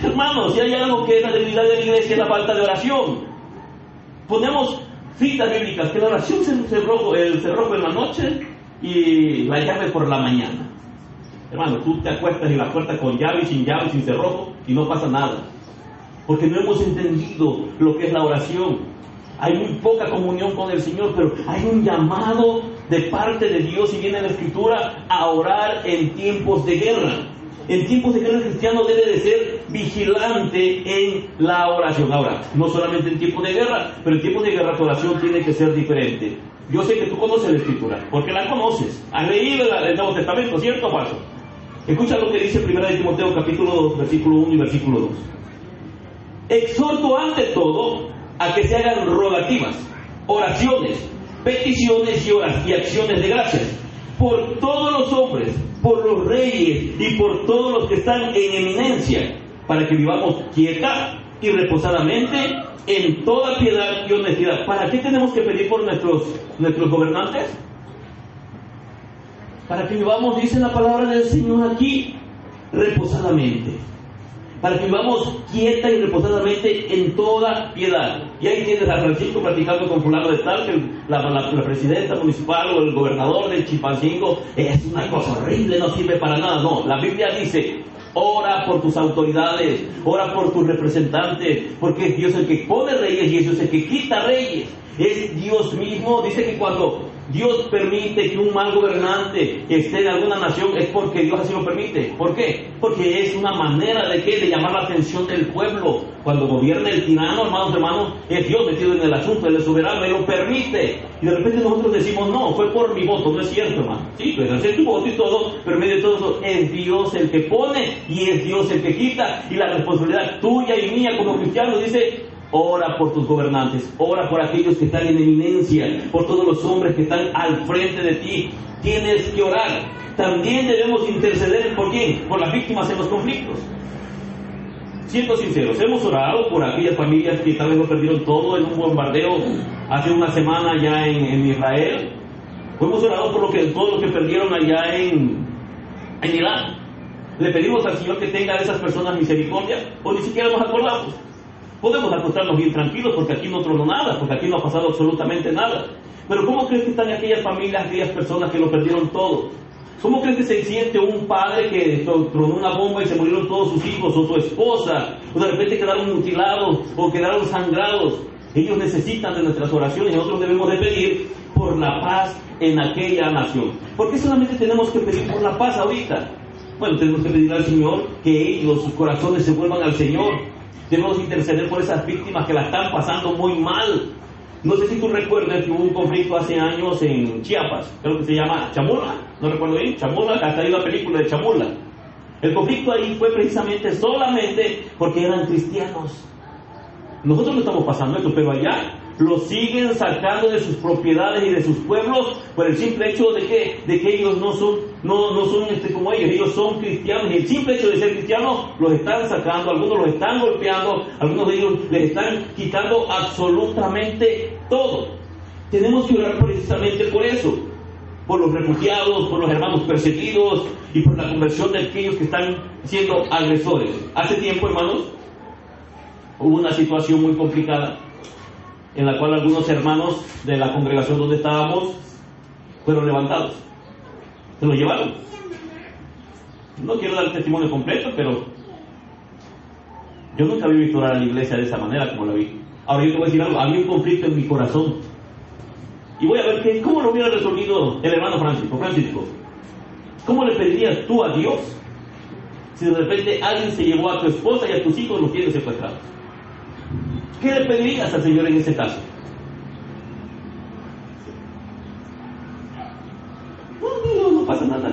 Hermanos, si hay algo que es la debilidad de la iglesia, es la falta de oración. Ponemos citas bíblicas, que la oración el cerrojo en la noche y la llave por la mañana. Hermano, tú te acuestas y la puerta con llave, sin cerrojo, y no pasa nada. Porque no hemos entendido lo que es la oración. Hay muy poca comunión con el Señor, pero hay un llamado de parte de Dios, y viene en la Escritura, a orar en tiempos de guerra. En tiempos de guerra el cristiano debe de ser vigilante en la oración. Ahora, no solamente en tiempos de guerra, pero en tiempos de guerra tu oración tiene que ser diferente. Yo sé que tú conoces la Escritura, porque la conoces. Has leído el Nuevo Testamento, ¿cierto o falso? Escucha lo que dice 1 Timoteo capítulo 2, versículo 1 y versículo 2. Exhorto ante todo a que se hagan rogativas, oraciones, peticiones y acciones de gracias por todos los hombres, por los reyes y por todos los que están en eminencia, para que vivamos quieta y reposadamente en toda piedad y honestidad. ¿Para qué tenemos que pedir por nuestros gobernantes? Para que vivamos, dice la palabra del Señor aquí, reposadamente. Para que vivamos quieta y reposadamente en toda piedad. Y ahí tienes a Francisco platicando con fulano de tal, que la presidenta municipal o el gobernador de Chilpancingo es una cosa horrible, no sirve para nada. No, la Biblia dice, ora por tus autoridades, ora por tus representantes, porque Dios es el que pone reyes y Dios es el que quita reyes. es Dios mismo. Dice que cuando Dios permite que un mal gobernante esté en alguna nación es porque Dios así lo permite. ¿Por qué? Porque es una manera de ¿qué? De llamar la atención del pueblo. Cuando gobierna el tirano, hermanos, es Dios metido en el asunto, Él es soberano, Él lo permite. Y de repente nosotros decimos, no, fue por mi voto. No es cierto, hermano. Sí, pues hacer tu voto y todo, pero en medio de todo eso es Dios el que pone y es Dios el que quita. Y la responsabilidad tuya y mía como cristianos dice: ora por tus gobernantes, ora por aquellos que están en eminencia, por todos los hombres que están al frente de ti. Tienes que orar. También debemos interceder ¿por quién? Por las víctimas en los conflictos. Siendo sinceros, hemos orado por aquellas familias que tal vez lo perdieron todo en un bombardeo hace una semana allá en Israel. Hemos orado por todo lo que perdieron allá en Irán. Le pedimos al Señor que tenga de esas personas misericordia, o ni siquiera nos acordamos. Podemos acostarnos bien tranquilos porque aquí no tronó nada, porque aquí no ha pasado absolutamente nada. Pero ¿cómo crees que están aquellas familias, aquellas personas que lo perdieron todo? ¿Cómo crees que se siente un padre que tronó una bomba y se murieron todos sus hijos o su esposa? O de repente quedaron mutilados o quedaron sangrados. Ellos necesitan de nuestras oraciones y nosotros debemos de pedir por la paz en aquella nación. ¿Por qué solamente tenemos que pedir por la paz ahorita? Bueno, tenemos que pedir al Señor que ellos, sus corazones se vuelvan al Señor. Debemos interceder por esas víctimas que la están pasando muy mal. No sé si tú recuerdas que hubo un conflicto hace años en Chiapas, creo que se llama Chamula, no recuerdo bien, Chamula, hasta hay una película de Chamula. El conflicto ahí fue precisamente solamente porque eran cristianos. Nosotros no estamos pasando esto, pero allá los siguen sacando de sus propiedades y de sus pueblos por el simple hecho de que ellos no son como ellos son cristianos, y el simple hecho de ser cristianos los están sacando, algunos los están golpeando, algunos de ellos les están quitando absolutamente todo. Tenemos que orar precisamente por eso, por los refugiados, por los hermanos perseguidos y por la conversión de aquellos que están siendo agresores. Hace tiempo, hermanos, hubo una situación muy complicada en la cual algunos hermanos de la congregación donde estábamos fueron levantados. Se lo llevaron. No quiero dar el testimonio completo, pero yo nunca había visto orar a la iglesia de esa manera como la vi. Ahora yo te voy a decir algo, había un conflicto en mi corazón. Y voy a ver cómo lo hubiera resolvido el hermano Francisco. ¿Cómo le pedirías tú a Dios si de repente alguien se llevó a tu esposa y a tus hijos y los tiene secuestrados? ¿Qué le pedirías al Señor en ese caso? No pasa nada.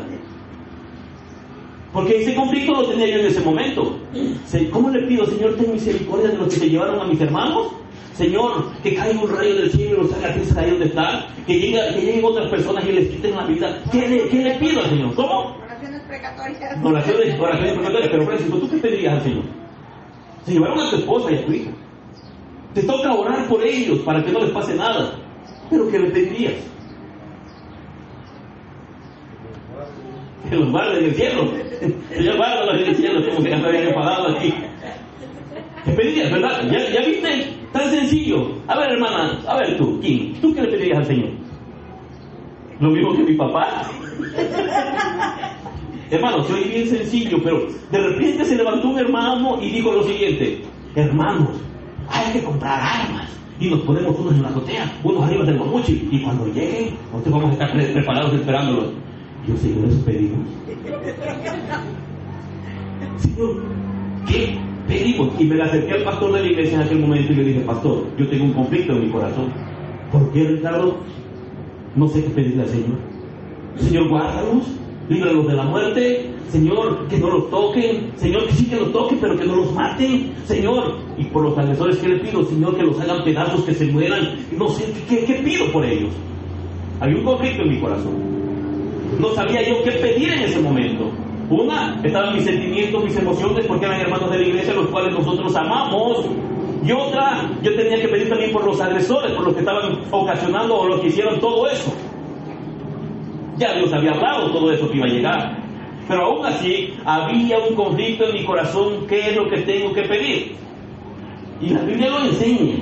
Porque ese conflicto lo tenía yo en ese momento. ¿Cómo le pido, Señor, ten misericordia de los que se llevaron a mis hermanos? Señor, que caiga un rayo del cielo y los haga triste ahí donde están. Que lleguen otras personas y les quiten la vida. ¿Qué le pido al Señor? ¿Cómo? Oraciones precatorias. Oraciones precatorias. Pero Francisco, ¿tú qué pedirías al Señor? Se llevaron a tu esposa y a tu hija. Te toca orar por ellos para que no les pase nada. ¿Pero qué le pedirías? Que los guarden en el cielo. Señor, guárdalos en el cielo, como que ya me habían enfadado aquí. ¿Qué pedirías, verdad? ¿Ya viste? Tan sencillo. A ver, hermana, a ver tú, Kim, ¿tú qué le pedirías al Señor? Lo mismo que mi papá. Hermano, soy bien sencillo, pero de repente se levantó un hermano y dijo lo siguiente: hermanos, hay que comprar armas. Y nos ponemos unos en la azotea, unos arriba del mamuchi, y cuando lleguen, nosotros vamos a estar preparados esperándolos. Y yo, Señor, eso pedimos. Señor, ¿qué pedimos? Y me acerqué al pastor de la iglesia en aquel momento y le dije: pastor, yo tengo un conflicto en mi corazón. ¿Por qué, Ricardo? No sé qué pedirle al Señor. Señor, guárdalos, líbralos de la muerte. Señor, que no los toquen. Señor, que sí que los toquen, pero que no los maten. Señor, y por los agresores, ¿qué le pido? Señor, que los hagan pedazos, que se mueran. No sé, ¿qué pido por ellos? Había un conflicto en mi corazón. No sabía yo qué pedir en ese momento. Una, estaban mis sentimientos, mis emociones, porque eran hermanos de la iglesia, los cuales nosotros amamos. Y otra, yo tenía que pedir también por los agresores, por los que estaban ocasionando o los que hicieron todo eso. Ya Dios había hablado todo eso que iba a llegar. Pero aún así, había un conflicto en mi corazón. ¿Qué es lo que tengo que pedir? Y la Biblia lo enseña.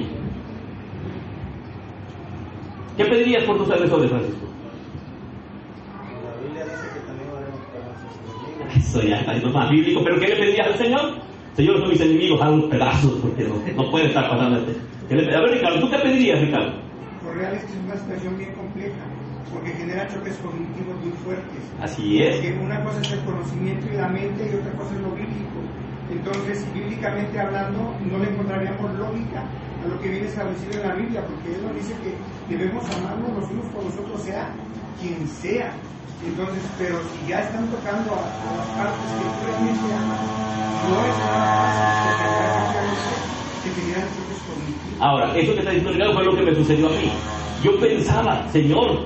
¿Qué pedirías por tus agresores, Francisco? La Biblia dice que también oremos por nuestros enemigos. Eso ya está más bíblico. ¿Pero qué le pedirías al Señor? Señor, son mis enemigos, haz los pedazos, porque no puede estar pasando este. A ver, Ricardo, ¿tú qué pedirías, Ricardo? real es que es una situación bien compleja, porque genera choques cognitivos muy fuertes. Así es. Porque una cosa es el conocimiento y la mente y otra cosa es lo bíblico. Entonces, bíblicamente hablando, no le encontraríamos lógica a lo que viene establecido en la Biblia, porque Él nos dice que debemos amarnos los unos por los otros, sea quien sea. Entonces, pero si ya están tocando a las partes que tú realmente amas, no es nada fácil, porque se generan choques cognitivos. Ahora, eso que está diciendo Ricardo fue lo que me sucedió a mí. Yo pensaba, Señor,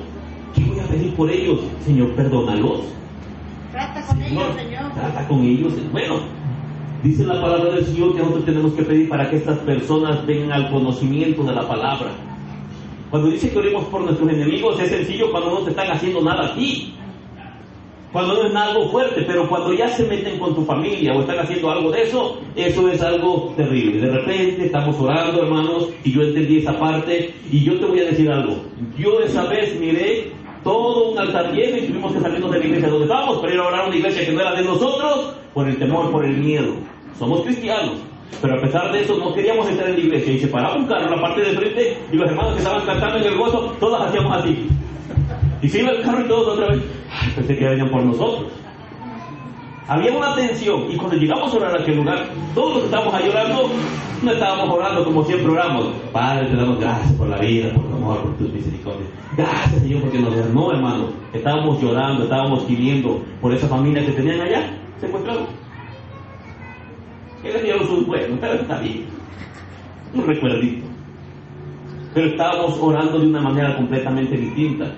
¿qué voy a pedir por ellos? Señor, perdónalos. Trata con ellos, Señor. Trata con ellos. Bueno, dice la palabra del Señor que nosotros tenemos que pedir para que estas personas vengan al conocimiento de la palabra. Cuando dice que oremos por nuestros enemigos, es sencillo cuando no te están haciendo nada a ti. Cuando no es nada algo fuerte, pero cuando ya se meten con tu familia o están haciendo algo de eso, eso es algo terrible. De repente estamos orando, hermanos, y yo entendí esa parte, y yo te voy a decir algo. Yo esa vez miré todo un altar lleno y tuvimos que salirnos de la iglesia donde estábamos para ir a orar a una iglesia que no era de nosotros, por el temor, por el miedo. Somos cristianos, pero a pesar de eso no queríamos entrar en la iglesia, y se paraba un carro en la parte de frente, y los hermanos que estaban cantando en el gozo, todos hacíamos así. Y se iba el carro y todos otra vez, pensé que venían por nosotros. Había una tensión, y cuando llegamos a orar a aquel lugar, todos los que estábamos ahí orando, no estábamos orando como siempre oramos. Padre, te damos gracias por la vida, por tu amor, por tus misericordias. Gracias, Señor, porque nos no, hermano. Estábamos llorando, estábamos pidiendo por esa familia que tenían allá, secuestrados. Que les dieron sus buenos, pero está bien. Un recuerdito. Pero estábamos orando de una manera completamente distinta.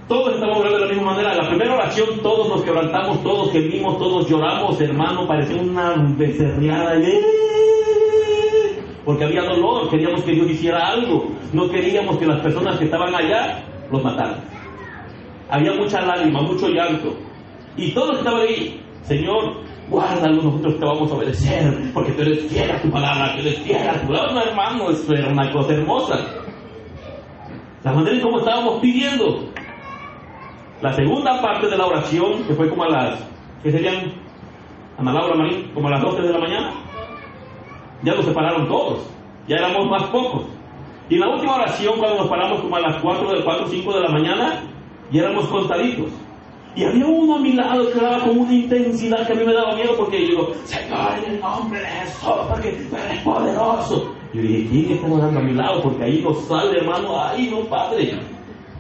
Todos estamos orando de la misma manera. La primera oración, todos nos quebrantamos, todos gemimos, todos lloramos, hermano, parecía una becerreada. Porque había dolor, queríamos que Dios hiciera algo. No queríamos que las personas que estaban allá los mataran. Había mucha lágrima, mucho llanto. Y todos estaban ahí, Señor, guárdalo, nosotros te vamos a obedecer, porque tú eres fiel a tu palabra, tú eres fiel a tu palabra. No, hermano, eso era una cosa hermosa. La manera en cómo estábamos pidiendo. La segunda parte de la oración, que fue como a las, ¿qué serían? Ana Laura Marín, como a las 12 de la mañana. Ya nos separaron todos, ya éramos más pocos. Y en la última oración, cuando nos paramos como a las 4 o 5 de la mañana, ya éramos contaditos. Y había uno a mi lado que oraba con una intensidad que a mí me daba miedo, porque yo digo, Señor, en el nombre de Jesús, porque tú eres poderoso. Yo dije, ¿quién está orando a mi lado? Porque ahí no sale, hermano, ahí no, Padre.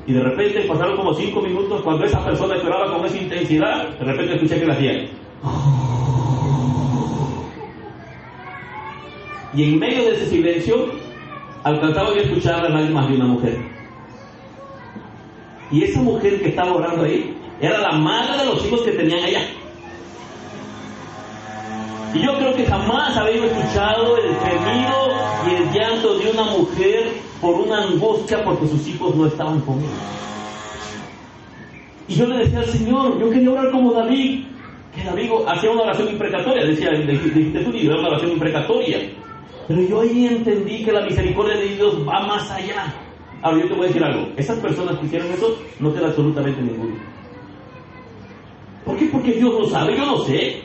Y de repente pasaron como 5 minutos cuando esa persona que oraba con esa intensidad, de repente escuché que la hacía. Y en medio de ese silencio, alcanzaba yo a escuchar las lágrimas de una mujer. Y esa mujer que estaba orando ahí, era la madre de los hijos que tenían allá. Y yo creo que jamás había escuchado el gemido y el llanto de una mujer por una angustia porque sus hijos no estaban con él. Y yo le decía al Señor, yo quería orar como David, que David hacía una oración imprecatoria, decía, dijiste tú, era una oración imprecatoria. Pero yo ahí entendí que la misericordia de Dios va más allá. Ahora yo te voy a decir algo, esas personas que hicieron eso no queda absolutamente ninguno. ¿Por qué? Porque Dios lo sabe, yo no sé.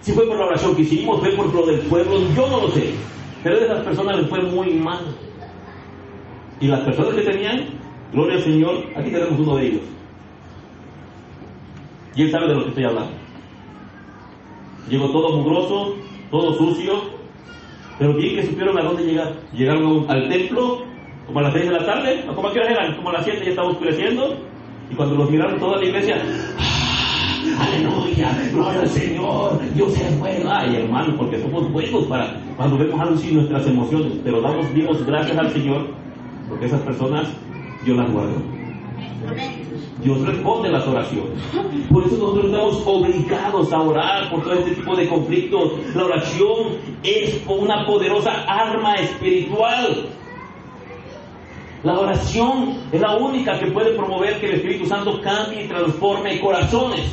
Si fue por la oración que hicimos, fue por lo del pueblo, yo no lo sé. Pero de esas personas les fue muy mal. Y las personas que tenían, gloria al Señor, aquí tenemos uno de ellos. Y él sabe de lo que estoy hablando. Llegó todo mugroso, todo sucio, pero bien que supieron a dónde llegar. Llegaron al templo, como a las 6 de la tarde, ¿o como a qué horas eran? Como a las 7 ya estaba oscureciendo. Y cuando los miraron toda la iglesia, aleluya, gloria al Señor, Dios es bueno. Ay, hermano, porque somos buenos para cuando vemos algo así nuestras emociones, pero dimos gracias al Señor, porque esas personas Dios las guardó. Dios responde las oraciones. Por eso nosotros estamos obligados a orar por todo este tipo de conflictos. La oración es una poderosa arma espiritual. La oración es la única que puede promover que el Espíritu Santo cambie y transforme corazones.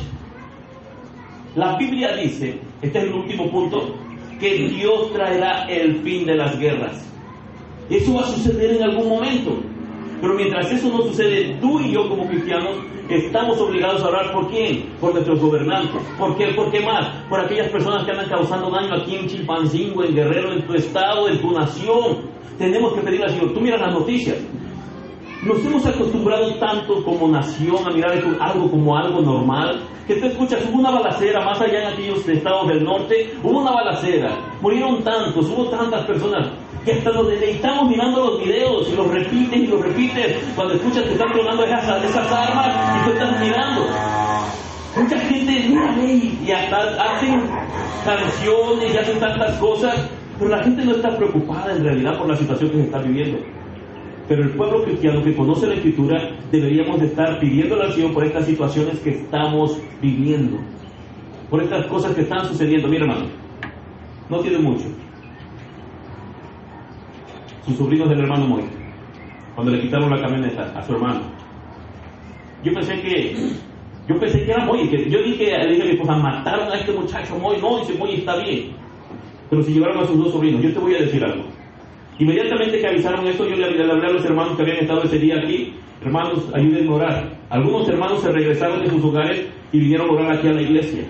La Biblia dice, este es el último punto, que Dios traerá el fin de las guerras. Eso va a suceder en algún momento. Pero mientras eso no sucede, tú y yo como cristianos estamos obligados a orar ¿por quién? Por nuestros gobernantes. ¿Por qué? ¿Por qué más? Por aquellas personas que andan causando daño aquí en Chilpancingo, en Guerrero, en tu estado, en tu nación. Tenemos que pedirle al Señor. Tú miras las noticias. Nos hemos acostumbrado tanto como nación a mirar algo como algo normal, que tú escuchas, hubo una balacera más allá en aquellos estados del norte, hubo una balacera, murieron tantos, hubo tantas personas, que hasta nos deleitamos mirando los videos y los repites, cuando escuchas que están tronando esas armas y tú estás mirando. Mucha gente mira y hasta hacen canciones y hacen tantas cosas, pero la gente no está preocupada en realidad por la situación que se está viviendo. Pero el pueblo cristiano que conoce la Escritura deberíamos de estar pidiendo la oración por estas situaciones que estamos viviendo, por estas cosas que están sucediendo. Mira, hermano, no tiene mucho. Sus sobrinos del hermano Moy, cuando le quitaron la camioneta a su hermano, yo pensé que era Moy, yo le dije a mi esposa, mataron a este muchacho Moy. No, dice Moy está bien, pero si llevaron a sus dos sobrinos. Yo te voy a decir algo. Inmediatamente que avisaron esto, yo le hablé a los hermanos que habían estado ese día aquí: hermanos, ayúdenme a orar. Algunos hermanos se regresaron de sus hogares y vinieron a orar aquí a la iglesia.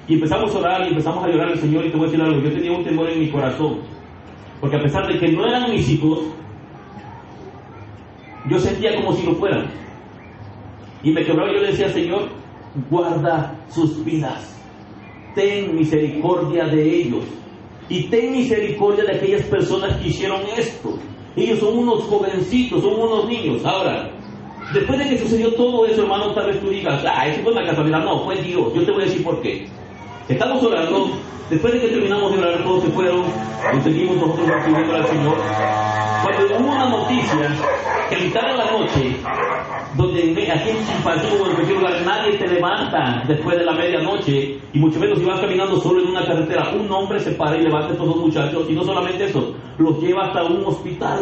Y empezamos a orar y empezamos a llorar al Señor. Y te voy a decir algo, yo tenía un temor en mi corazón, porque a pesar de que no eran mis hijos, yo sentía como si lo fueran. Y me quebraba y yo le decía: Señor, guarda sus vidas, ten misericordia de ellos. Y ten misericordia de aquellas personas que hicieron esto. Ellos son unos jovencitos, son unos niños. Ahora, después de que sucedió todo eso, hermano, tal vez tú digas: eso fue una casualidad. No, fue Dios. Yo te voy a decir por qué. Estamos orando. Después de que terminamos de orar, todos se fueron. Y seguimos nosotros pidiendo al Señor. Cuando hubo una noticia que a mitad de la noche, donde aquí en Chimpazú, en cualquier lugar, nadie te levanta después de la medianoche, y mucho menos si vas caminando solo en una carretera, un hombre se para y levanta a estos dos muchachos, y no solamente eso, los lleva hasta un hospital.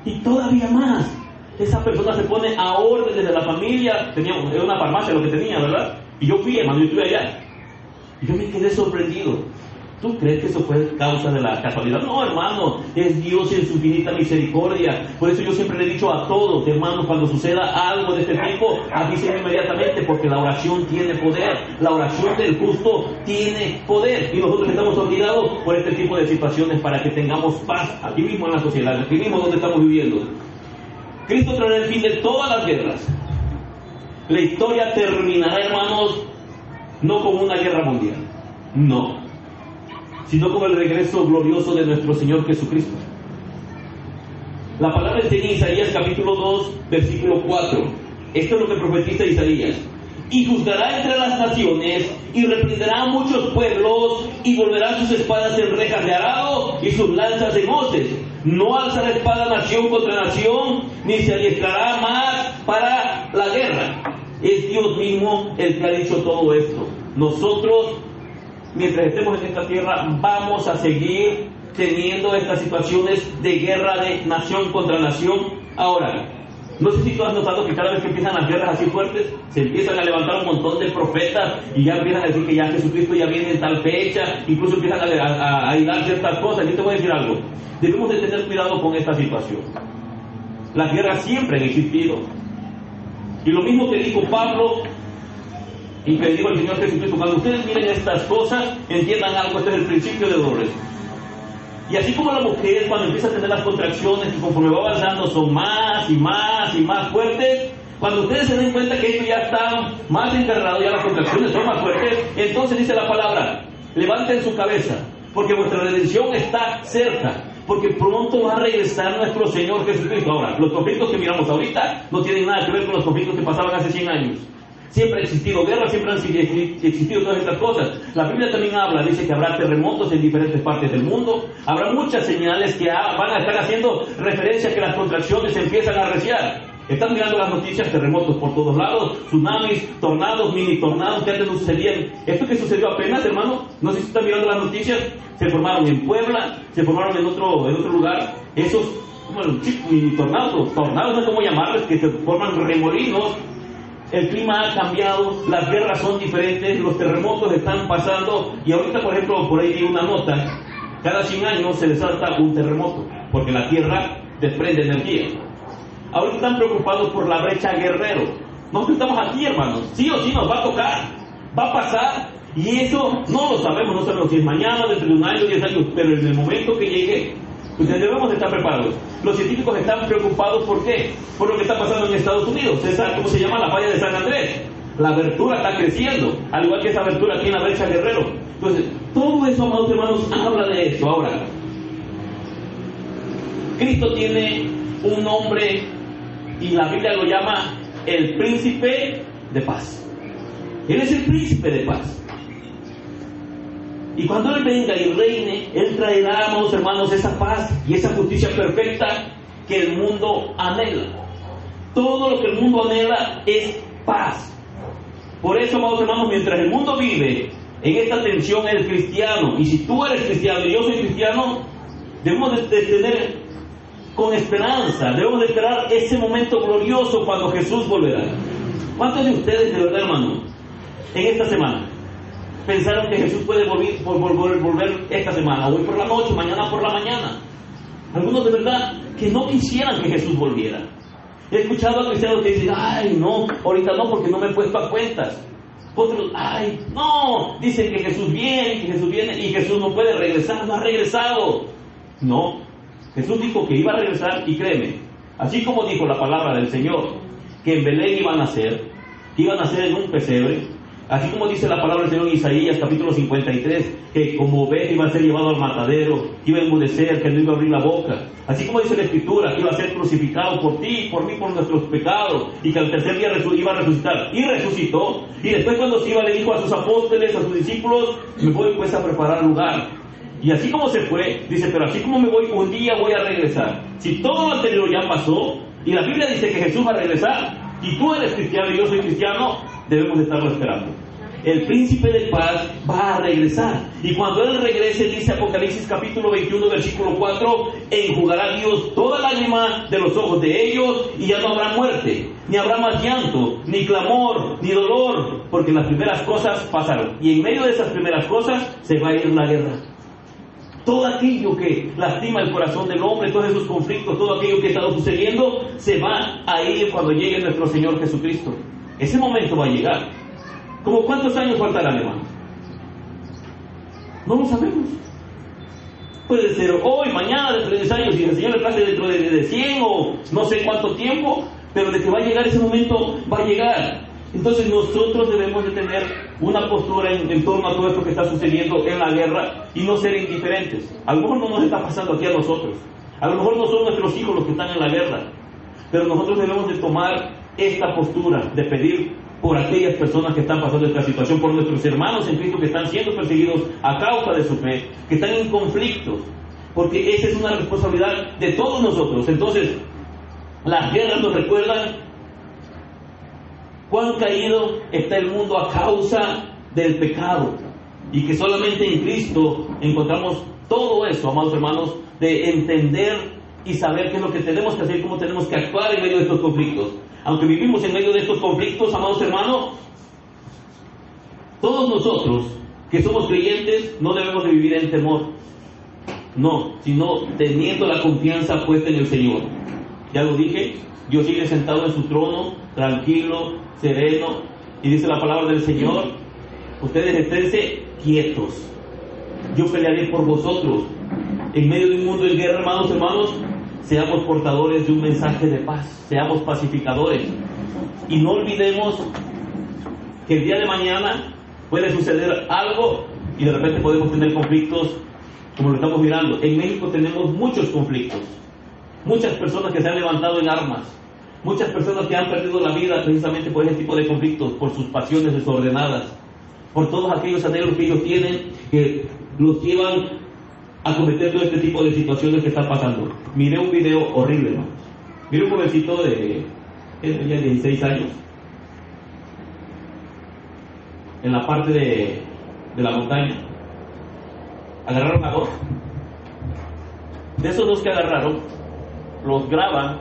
Y todavía más, esa persona se pone a órdenes de la familia. Era una farmacia lo que tenía, ¿verdad? Y yo fui, hermano, yo estuve allá, y yo me quedé sorprendido. ¿Tú crees que eso fue causa de la casualidad? No, hermano, es Dios en su infinita misericordia. Por eso yo siempre le he dicho a todos, hermanos, cuando suceda algo de este tipo, avisen inmediatamente, porque la oración tiene poder. La oración del justo tiene poder. Y nosotros estamos obligados por este tipo de situaciones para que tengamos paz aquí mismo en la sociedad, aquí mismo donde estamos viviendo. Cristo traerá el fin de todas las guerras. La historia terminará, hermanos, no como una guerra mundial, no, sino con el regreso glorioso de nuestro Señor Jesucristo. La palabra está en Isaías capítulo 2, versículo 4. Esto es lo que profetiza Isaías. Y juzgará entre las naciones, y reprenderá a muchos pueblos, y volverá sus espadas en rejas de arado, y sus lanzas en hoces. No alzará espada nación contra nación, ni se adiestrará más para la guerra. Es Dios mismo el que ha dicho todo esto. Nosotros, mientras estemos en esta tierra, vamos a seguir teniendo estas situaciones de guerra de nación contra nación. Ahora, no sé si tú has notado que cada vez que empiezan las guerras así fuertes, se empiezan a levantar un montón de profetas y ya empiezan a decir que ya Jesucristo ya viene en tal fecha, incluso empiezan a hilar ciertas cosas. Yo te voy a decir algo, debemos de tener cuidado con esta situación. Las guerras siempre han existido, y lo mismo que dijo Pablo y que dijo el Señor Jesucristo: cuando ustedes miren estas cosas, entiendan algo, este es el principio de dolores. Y así como la mujer, cuando empieza a tener las contracciones, que conforme va avanzando son más y más y más fuertes, cuando ustedes se den cuenta que esto ya está más encarnado, ya las contracciones son más fuertes, entonces dice la palabra: levanten su cabeza, porque vuestra redención está cerca, porque pronto va a regresar nuestro Señor Jesucristo. Ahora, los conflictos que miramos ahorita no tienen nada que ver con los conflictos que pasaban hace 100 años. Siempre ha existido guerra, siempre han existido todas estas cosas. La Biblia también habla, dice que habrá terremotos en diferentes partes del mundo. Habrá muchas señales que van a estar haciendo referencia a que las contracciones se empiezan a arreciar. Están mirando las noticias: terremotos por todos lados, tsunamis, tornados, mini tornados que antes no sucedían. Esto que sucedió apenas, hermano, no sé si están mirando las noticias, se formaron en Puebla, se formaron en otro lugar. Esos, mini tornados, no sé cómo llamarles, que se forman remolinos. El clima ha cambiado, las guerras son diferentes, los terremotos están pasando. Y ahorita, por ejemplo, por ahí vi una nota: cada 100 años se desata un terremoto, porque la tierra desprende energía. Ahorita están preocupados por la brecha Guerrero. Nosotros estamos aquí, hermanos, sí o sí nos va a tocar, va a pasar. Y eso no lo sabemos, no sabemos si es mañana, dentro de un año, 10 años, pero en el momento que llegue, Entonces debemos estar preparados. Los científicos están preocupados, ¿por qué? Por lo que está pasando en Estados Unidos. ¿Cómo se llama? La falla de San Andrés. La abertura está creciendo, al igual que esa abertura aquí en la brecha Guerrero. Entonces, todo eso, amados hermanos, habla de esto. Ahora, Cristo tiene un nombre y la Biblia lo llama el príncipe de paz. Él es el príncipe de paz. Y cuando Él venga y reine, Él traerá, amados hermanos, esa paz y esa justicia perfecta que el mundo anhela. Todo lo que el mundo anhela es paz. Por eso, amados hermanos, mientras el mundo vive en esta tensión, el cristiano, y si tú eres cristiano y yo soy cristiano, debemos de tener con esperanza, debemos de esperar ese momento glorioso cuando Jesús volverá. ¿Cuántos de ustedes, de verdad, hermano, en esta semana pensaron que Jesús puede volver esta semana, hoy por la noche, mañana por la mañana? Algunos de verdad que no quisieran que Jesús volviera. He escuchado a cristianos que dicen, ay, no, ahorita no, porque no me he puesto a cuentas. Otros, ay, no, dicen que Jesús viene y Jesús no puede regresar, no ha regresado. No, Jesús dijo que iba a regresar y créeme, así como dijo la palabra del Señor, que en Belén iban a nacer en un pesebre, así como dice la palabra del Señor en Isaías capítulo 53, que como oveja iba a ser llevado al matadero, que iba a enmudecer, que no iba a abrir la boca, así como dice la Escritura, que iba a ser crucificado por ti, por mí, por nuestros pecados, y que al tercer día iba a resucitar, y resucitó, y después cuando se iba le dijo a sus apóstoles, a sus discípulos, me voy pues a preparar lugar. Y así como se fue, dice, pero así como me voy, un día voy a regresar. Si todo lo anterior ya pasó, y la Biblia dice que Jesús va a regresar, y tú eres cristiano y yo soy cristiano, debemos de estarlo esperando. El príncipe de paz va a regresar, y cuando Él regrese, dice Apocalipsis capítulo 21 versículo 4, enjugará Dios toda lágrima de los ojos de ellos, y ya no habrá muerte, ni habrá más llanto, ni clamor, ni dolor, porque las primeras cosas pasaron. Y en medio de esas primeras cosas se va a ir la guerra. Todo aquello que lastima el corazón del hombre, todos esos conflictos, todo aquello que está sucediendo, se va a ir cuando llegue nuestro Señor Jesucristo. Ese momento va a llegar. ¿Cómo cuántos años faltarán, hermanos? No lo sabemos. Puede ser hoy, mañana, dentro de 10 años, y el Señor le place dentro de 100 o no sé cuánto tiempo, pero de que va a llegar ese momento, va a llegar. Entonces nosotros debemos de tener una postura en torno a todo esto que está sucediendo en la guerra y no ser indiferentes. A lo mejor no nos está pasando aquí a nosotros, a lo mejor no son nuestros hijos los que están en la guerra, pero nosotros debemos de tomar esta postura de pedir por aquellas personas que están pasando esta situación, por nuestros hermanos en Cristo que están siendo perseguidos a causa de su fe, que están en conflictos, porque esa es una responsabilidad de todos nosotros. Entonces, las guerras nos recuerdan cuán caído está el mundo a causa del pecado, y que solamente en Cristo encontramos todo eso, amados hermanos, de entender y saber qué es lo que tenemos que hacer y cómo tenemos que actuar en medio de estos conflictos. Aunque vivimos en medio de estos conflictos, amados hermanos, todos nosotros que somos creyentes no debemos de vivir en temor, no, sino teniendo la confianza puesta en el Señor. Ya lo dije, Dios sigue sentado en su trono, tranquilo, sereno, y dice la palabra del Señor, ustedes esténse quietos, yo pelearé por vosotros. En medio de un mundo en guerra, hermanos, seamos portadores de un mensaje de paz, seamos pacificadores, y no olvidemos que el día de mañana puede suceder algo y de repente podemos tener conflictos como lo estamos mirando. En México tenemos muchos conflictos, muchas personas que se han levantado en armas, muchas personas que han perdido la vida precisamente por ese tipo de conflictos, por sus pasiones desordenadas, por todos aquellos anhelos que ellos tienen que los llevan a cometer todo este tipo de situaciones que están pasando. Miré un video horrible, ¿no? Miré un jovencito de 16 años en la parte de la montaña. Agarraron a dos. De esos dos que agarraron, los graban